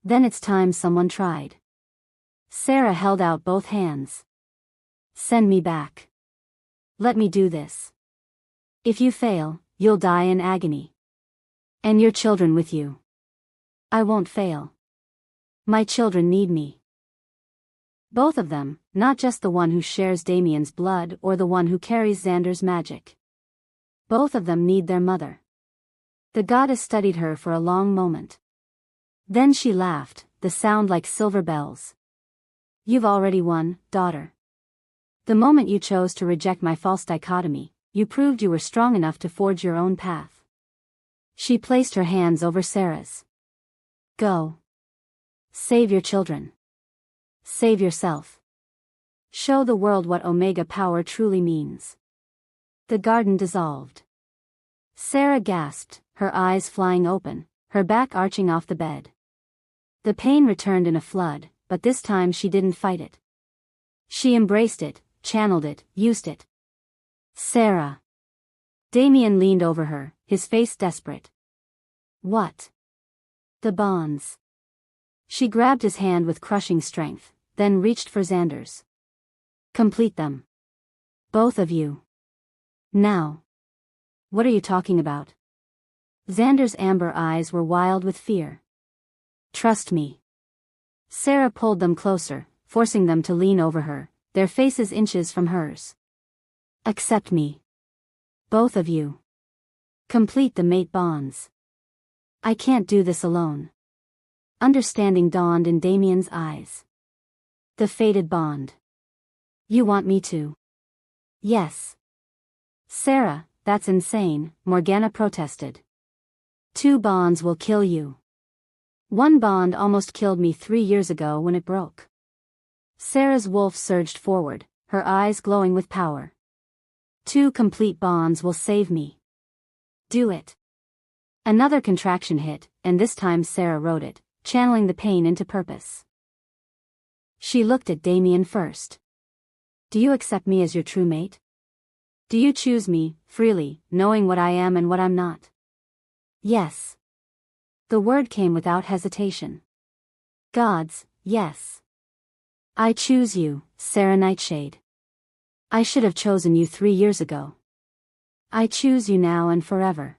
Speaker 1: Then it's time someone tried. Sarah held out both hands. Send me back. Let me do this. If you fail, you'll die in agony. And your children with you. I won't fail. My children need me. Both of them, not just the one who shares Damien's blood or the one who carries Xander's magic. Both of them need their mother. The goddess studied her for a long moment. Then she laughed, the sound like silver bells. You've already won, daughter. The moment you chose to reject my false dichotomy, you proved you were strong enough to forge your own path. She placed her hands over Sarah's. Go. Save your children. Save yourself. Show the world what Omega power truly means. The garden dissolved. Sarah gasped, her eyes flying open, her back arching off the bed. The pain returned in a flood, but this time she didn't fight it. She embraced it, channeled it, used it. Sarah. Damien leaned over her, his face desperate. What? The bonds. She grabbed his hand with crushing strength, then reached for Xander's. Complete them. Both of you. Now. What are you talking about? Xander's amber eyes were wild with fear. Trust me. Sarah pulled them closer, forcing them to lean over her, their faces inches from hers. Accept me. Both of you. Complete the mate bonds. I can't do this alone. Understanding dawned in Damien's eyes. The fated bond. You want me to? Yes. Sarah, that's insane, Morgana protested. 2 bonds will kill you. 1 bond almost killed me 3 years ago when it broke. Sarah's wolf surged forward, her eyes glowing with power. 2 complete bonds will save me. Do it. Another contraction hit, and this time Sarah wrote it, channeling the pain into purpose. She looked at Damien first. Do you accept me as your true mate? Do you choose me, freely, knowing what I am and what I'm not? Yes. The word came without hesitation. Gods, yes. I choose you, Sarah Nightshade. I should have chosen you 3 years ago. I choose you now and forever.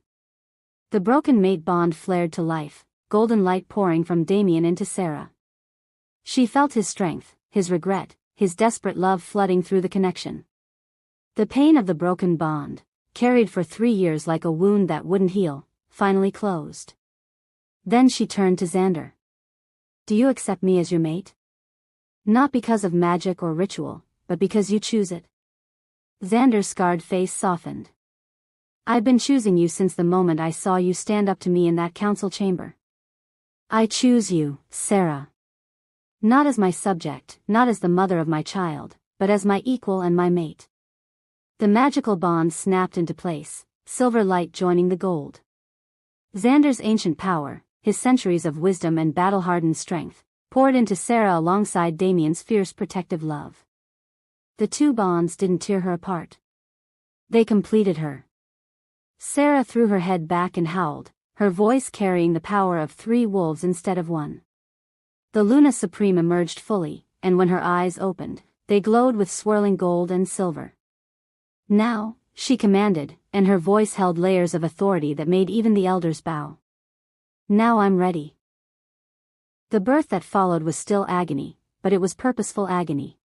Speaker 1: The broken mate bond flared to life, golden light pouring from Damien into Sarah. She felt his strength, his regret, his desperate love flooding through the connection. The pain of the broken bond, carried for 3 years like a wound that wouldn't heal, finally closed. Then she turned to Xander. Do you accept me as your mate? Not because of magic or ritual, but because you choose it. Xander's scarred face softened. I've been choosing you since the moment I saw you stand up to me in that council chamber. I choose you, Sarah. Not as my subject, not as the mother of my child, but as my equal and my mate. The magical bond snapped into place, silver light joining the gold. Xander's ancient power, his centuries of wisdom and battle-hardened strength, poured into Sarah alongside Damien's fierce protective love. The 2 bonds didn't tear her apart. They completed her. Sarah threw her head back and howled, her voice carrying the power of 3 wolves instead of 1. The Luna Supreme emerged fully, and when her eyes opened, they glowed with swirling gold and silver. Now, she commanded, and her voice held layers of authority that made even the elders bow. Now I'm ready. The birth that followed was still agony, but it was purposeful agony.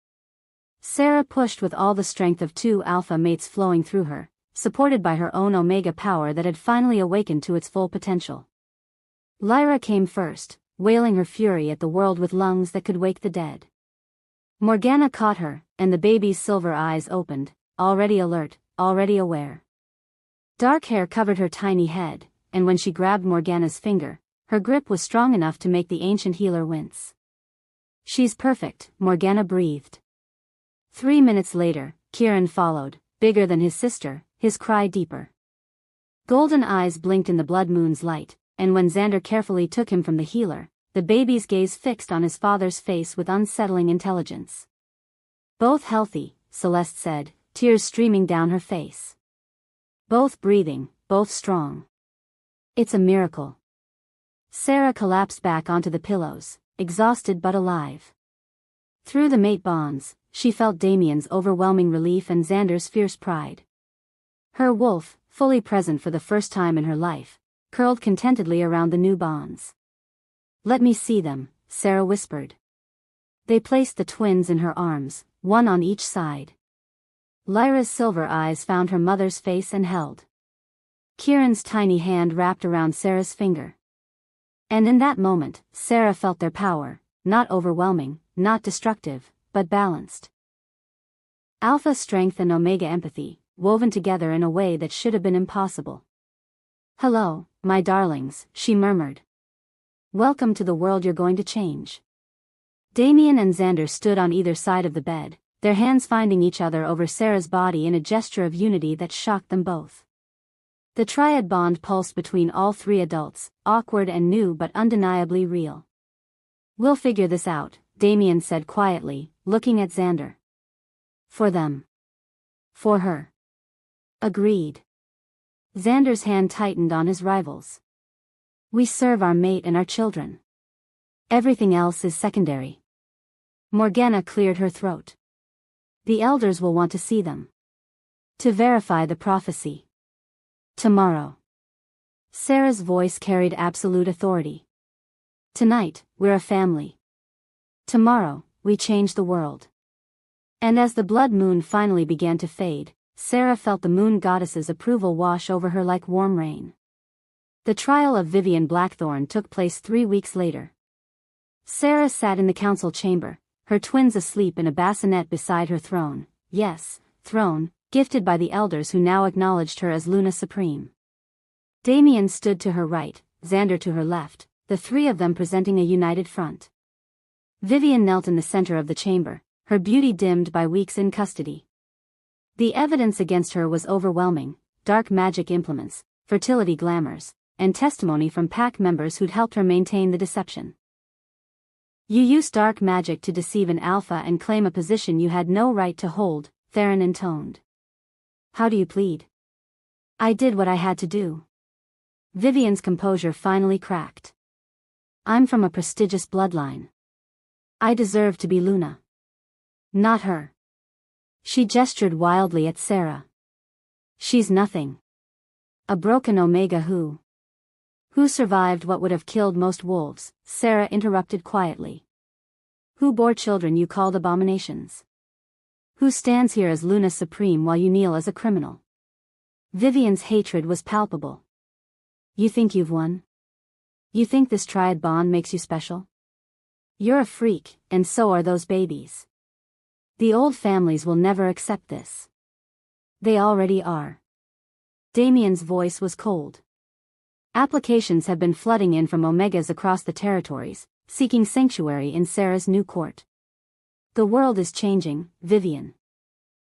Speaker 1: Sarah pushed with all the strength of 2 alpha mates flowing through her, supported by her own omega power that had finally awakened to its full potential. Lyra came first, wailing her fury at the world with lungs that could wake the dead. Morgana caught her, and the baby's silver eyes opened, already alert, already aware. Dark hair covered her tiny head, and when she grabbed Morgana's finger, her grip was strong enough to make the ancient healer wince. She's perfect, Morgana breathed. 3 minutes later, Kieran followed, bigger than his sister, his cry deeper. Golden eyes blinked in the blood moon's light, and when Xander carefully took him from the healer, the baby's gaze fixed on his father's face with unsettling intelligence. Both healthy, Celeste said, tears streaming down her face. Both breathing, both strong. It's a miracle. Sarah collapsed back onto the pillows, exhausted but alive. Through the mate bonds, she felt Damien's overwhelming relief and Xander's fierce pride. Her wolf, fully present for the first time in her life, curled contentedly around the new bonds. Let me see them, Sarah whispered. They placed the twins in her arms, 1 on each side. Lyra's silver eyes found her mother's face and held. Kieran's tiny hand wrapped around Sarah's finger. And in that moment, Sarah felt their power, not overwhelming, not destructive, but balanced. Alpha strength and Omega empathy, woven together in a way that should have been impossible. Hello, my darlings, she murmured. Welcome to the world you're going to change. Damien and Xander stood on either side of the bed, their hands finding each other over Sarah's body in a gesture of unity that shocked them both. The triad bond pulsed between all 3 adults, awkward and new but undeniably real. We'll figure this out, Damien said quietly, looking at Xander. For them. For her. Agreed. Xander's hand tightened on his rival's. We serve our mate and our children. Everything else is secondary. Morgana cleared her throat. The elders will want to see them. To verify the prophecy. Tomorrow. Sarah's voice carried absolute authority. Tonight, we're a family. Tomorrow, we change the world. And as the blood moon finally began to fade, Sarah felt the moon goddess's approval wash over her like warm rain. The trial of Vivian Blackthorn took place 3 weeks later. Sarah sat in the council chamber, her twins asleep in a bassinet beside her throne, yes, throne, gifted by the elders who now acknowledged her as Luna Supreme. Damien stood to her right, Xander to her left, the 3 of them presenting a united front. Vivian knelt in the center of the chamber, her beauty dimmed by weeks in custody. The evidence against her was overwhelming: dark magic implements, fertility glamours, and testimony from pack members who'd helped her maintain the deception. "You used dark magic to deceive an alpha and claim a position you had no right to hold," Theron intoned. "How do you plead?" "I did what I had to do." Vivian's composure finally cracked. "I'm from a prestigious bloodline. I deserve to be Luna. Not her." She gestured wildly at Sarah. "She's nothing. A broken Omega who survived what would have killed most wolves," Sarah interrupted quietly. "Who bore children you called abominations? Who stands here as Luna Supreme while you kneel as a criminal?" Vivian's hatred was palpable. "You think you've won? You think this triad bond makes you special? You're a freak, and so are those babies. The old families will never accept this. They already are." Damien's voice was cold. Applications have been flooding in from Omegas across the territories, seeking sanctuary in Sarah's new court. The world is changing, Vivian.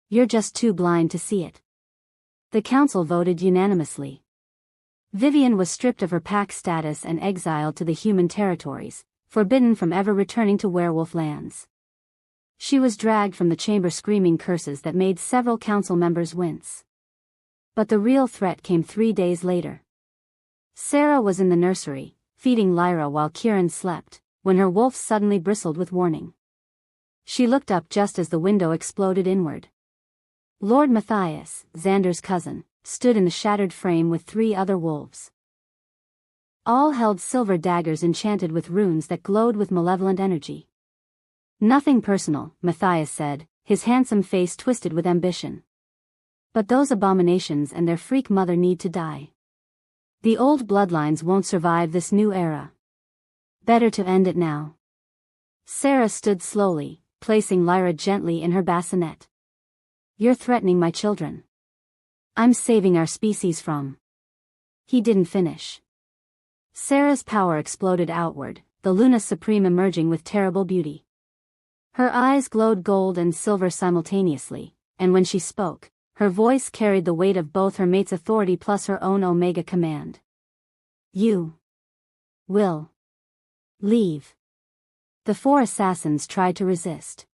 Speaker 1: You're just too blind to see it. The council voted unanimously. Vivian was stripped of her pack status and exiled to the human territories, forbidden from ever returning to werewolf lands. She was dragged from the chamber screaming curses that made several council members wince. But the real threat came 3 days later. Sarah was in the nursery, feeding Lyra while Kieran slept, when her wolf suddenly bristled with warning. She looked up just as the window exploded inward. Lord Matthias, Xander's cousin, stood in the shattered frame with 3 other wolves. All held silver daggers enchanted with runes that glowed with malevolent energy. "Nothing personal," Matthias said, his handsome face twisted with ambition. "But those abominations and their freak mother need to die. The old bloodlines won't survive this new era. Better to end it now." Sarah stood slowly, placing Lyra gently in her bassinet. "You're threatening my children. I'm saving our species from..." He didn't finish. Sarah's power exploded outward, the Luna Supreme emerging with terrible beauty. Her eyes glowed gold and silver simultaneously, and when she spoke, her voice carried the weight of both her mate's authority plus her own Omega command. "You will leave." The 4 assassins tried to resist.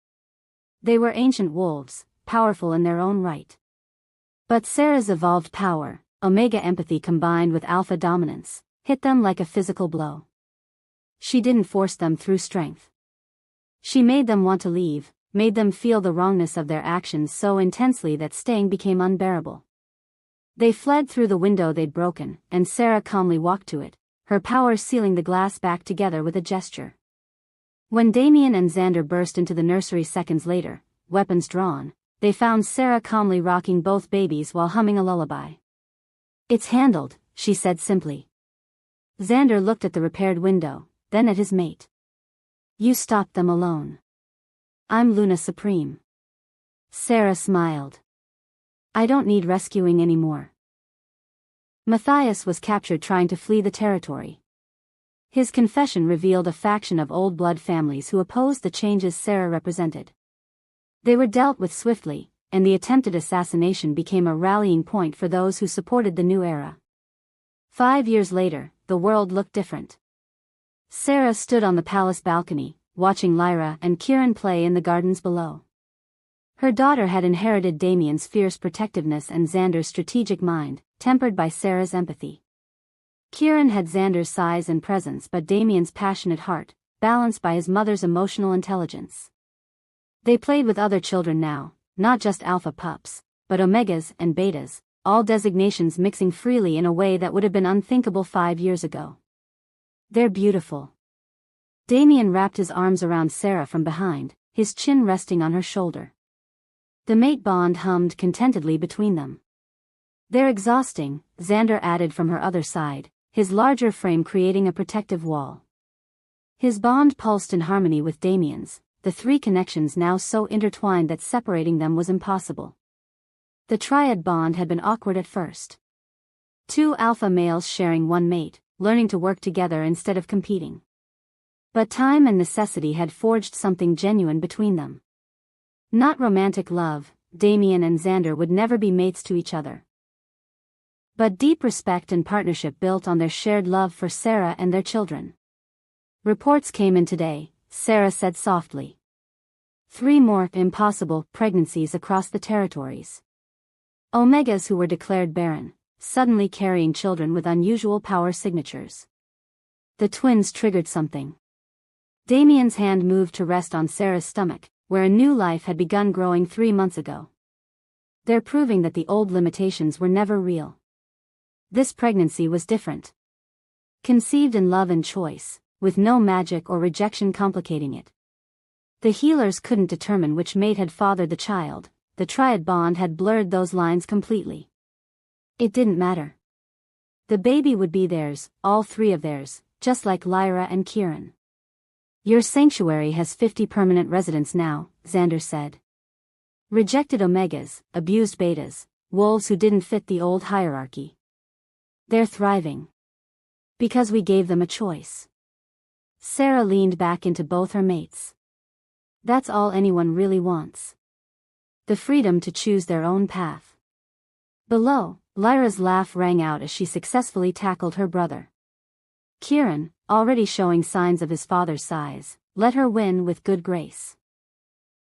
Speaker 1: They were ancient wolves, powerful in their own right. But Sarah's evolved power, Omega empathy combined with alpha dominance, hit them like a physical blow. She didn't force them through strength. She made them want to leave, made them feel the wrongness of their actions so intensely that staying became unbearable. They fled through the window they'd broken, and Sarah calmly walked to it, her power sealing the glass back together with a gesture. When Damien and Xander burst into the nursery seconds later, weapons drawn, they found Sarah calmly rocking both babies while humming a lullaby. "It's handled," she said simply. Xander looked at the repaired window, then at his mate. "You stopped them alone. I'm Luna Supreme." Sarah smiled. "I don't need rescuing anymore." Matthias was captured trying to flee the territory. His confession revealed a faction of old blood families who opposed the changes Sarah represented. They were dealt with swiftly, and the attempted assassination became a rallying point for those who supported the new era. 5 years later, the world looked different. Sarah stood on the palace balcony, watching Lyra and Kieran play in the gardens below. Her daughter had inherited Damien's fierce protectiveness and Xander's strategic mind, tempered by Sarah's empathy. Kieran had Xander's size and presence but Damien's passionate heart, balanced by his mother's emotional intelligence. They played with other children now, not just alpha pups, but omegas and betas, all designations mixing freely in a way that would have been unthinkable 5 years ago. "They're beautiful." Damien wrapped his arms around Sarah from behind, his chin resting on her shoulder. The mate bond hummed contentedly between them. "They're exhausting," Xander added from her other side, his larger frame creating a protective wall. His bond pulsed in harmony with Damien's, the 3 connections now so intertwined that separating them was impossible. The triad bond had been awkward at first. 2 alpha males sharing one mate, learning to work together instead of competing. But time and necessity had forged something genuine between them. Not romantic love, Damien and Xander would never be mates to each other. But deep respect and partnership built on their shared love for Sarah and their children. Reports came in today, Sarah said softly. 3 more impossible pregnancies across the territories. Omegas who were declared barren, suddenly carrying children with unusual power signatures. The twins triggered something. Damien's hand moved to rest on Sarah's stomach, where a new life had begun growing 3 months ago. They're proving that the old limitations were never real. This pregnancy was different. Conceived in love and choice, with no magic or rejection complicating it. The healers couldn't determine which mate had fathered the child, the triad bond had blurred those lines completely. It didn't matter. The baby would be theirs, all 3 of theirs, just like Lyra and Kieran. Your sanctuary has 50 permanent residents now, Xander said. Rejected omegas, abused betas, wolves who didn't fit the old hierarchy. They're thriving. Because we gave them a choice. Sarah leaned back into both her mates. That's all anyone really wants. The freedom to choose their own path. Below, Lyra's laugh rang out as she successfully tackled her brother. Kieran, already showing signs of his father's size, let her win with good grace.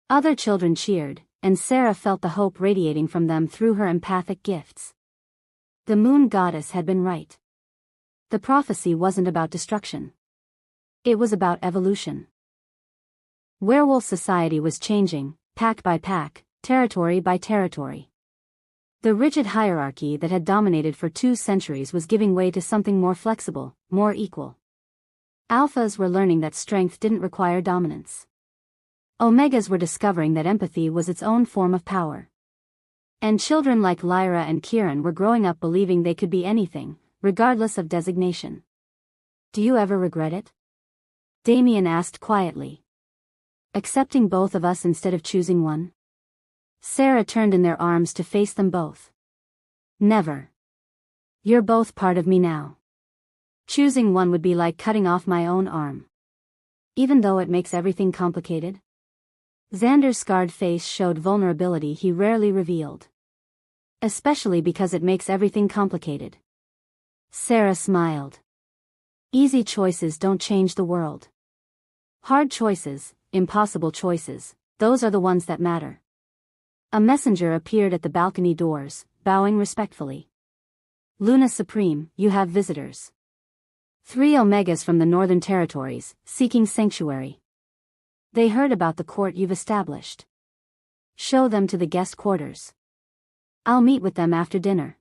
Speaker 1: Other children cheered, and Sarah felt the hope radiating from them through her empathic gifts. The moon goddess had been right. The prophecy wasn't about destruction. It was about evolution. Werewolf society was changing, pack by pack, territory by territory. The rigid hierarchy that had dominated for 2 centuries was giving way to something more flexible, more equal. Alphas were learning that strength didn't require dominance. Omegas were discovering that empathy was its own form of power. And children like Lyra and Kieran were growing up believing they could be anything, regardless of designation. Do you ever regret it? Damien asked quietly. Accepting both of us instead of choosing one? Sarah turned in their arms to face them both. Never. You're both part of me now. Choosing one would be like cutting off my own arm. Even though it makes everything complicated? Xander's scarred face showed vulnerability he rarely revealed. Especially because it makes everything complicated. Sarah smiled. Easy choices don't change the world. Hard choices, impossible choices, those are the ones that matter. A messenger appeared at the balcony doors, bowing respectfully. Luna Supreme, you have visitors. 3 omegas from the Northern Territories, seeking sanctuary. They heard about the court you've established. Show them to the guest quarters. I'll meet with them after dinner.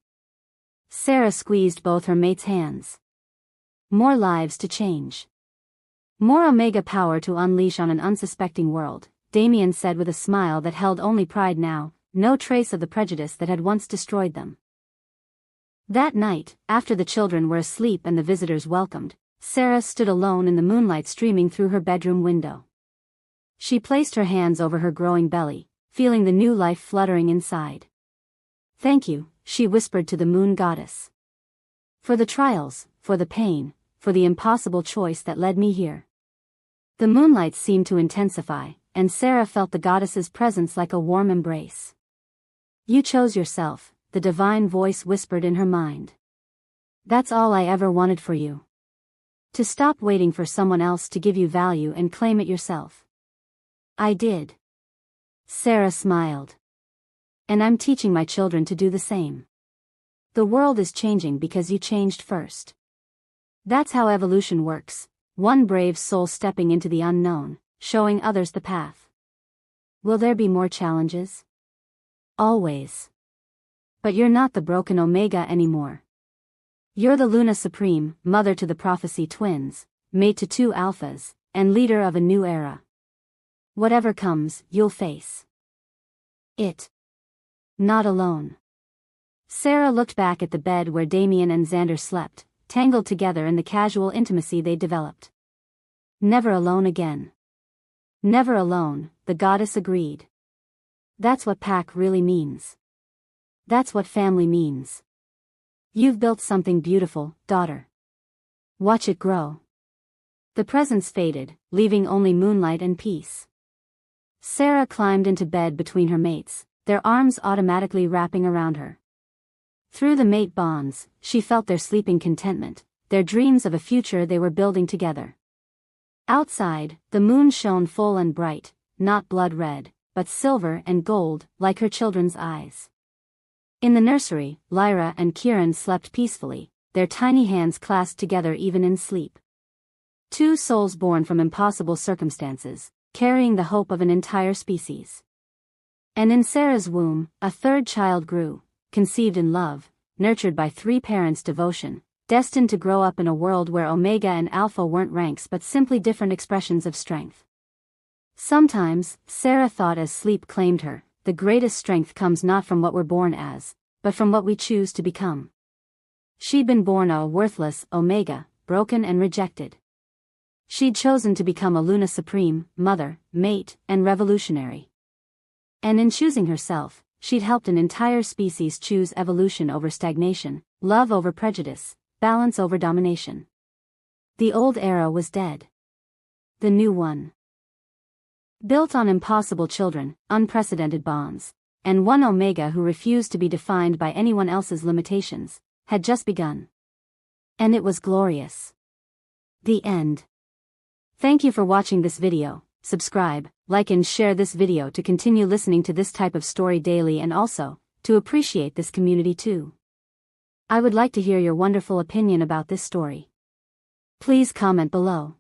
Speaker 1: Sarah squeezed both her mates' hands. More lives to change. More omega power to unleash on an unsuspecting world, Damien said with a smile that held only pride now, no trace of the prejudice that had once destroyed them. That night, after the children were asleep and the visitors welcomed, Sarah stood alone in the moonlight streaming through her bedroom window. She placed her hands over her growing belly, feeling the new life fluttering inside. Thank you, she whispered to the moon goddess. For the trials, for the pain, for the impossible choice that led me here. The moonlight seemed to intensify, and Sarah felt the goddess's presence like a warm embrace. You chose yourself, the divine voice whispered in her mind. That's all I ever wanted for you. To stop waiting for someone else to give you value and claim it yourself. I did. Sarah smiled. And I'm teaching my children to do the same. The world is changing because you changed first. That's how evolution works, one brave soul stepping into the unknown, showing others the path. Will there be more challenges? Always. But you're not the broken Omega anymore. You're the Luna Supreme, mother to the Prophecy twins, mate to 2 alphas, and leader of a new era. Whatever comes, you'll face it. Not alone. Sarah looked back at the bed where Damien and Xander slept, tangled together in the casual intimacy they'd developed. Never alone again. Never alone, the goddess agreed. That's what pack really means. That's what family means. You've built something beautiful, daughter. Watch it grow. The presence faded, leaving only moonlight and peace. Sarah climbed into bed between her mates, their arms automatically wrapping around her. Through the mate bonds, she felt their sleeping contentment, their dreams of a future they were building together. Outside, the moon shone full and bright, not blood red, but silver and gold, like her children's eyes. In the nursery, Lyra and Kieran slept peacefully, their tiny hands clasped together even in sleep. Two souls born from impossible circumstances, carrying the hope of an entire species. And in Sarah's womb, a third child grew, conceived in love, nurtured by three parents' devotion, destined to grow up in a world where Omega and Alpha weren't ranks but simply different expressions of strength. Sometimes, Sarah thought as sleep claimed her, the greatest strength comes not from what we're born as, but from what we choose to become. She'd been born a worthless Omega, broken and rejected. She'd chosen to become a Luna Supreme, mother, mate, and revolutionary. And in choosing herself, she'd helped an entire species choose evolution over stagnation, love over prejudice, balance over domination. The old era was dead. The new one, built on impossible children, unprecedented bonds, and one Omega who refused to be defined by anyone else's limitations, had just begun. And it was glorious. The end. Thank you for watching this video. Subscribe, like and share this video to continue listening to this type of story daily and also, to appreciate this community too. I would like to hear your wonderful opinion about this story. Please comment below.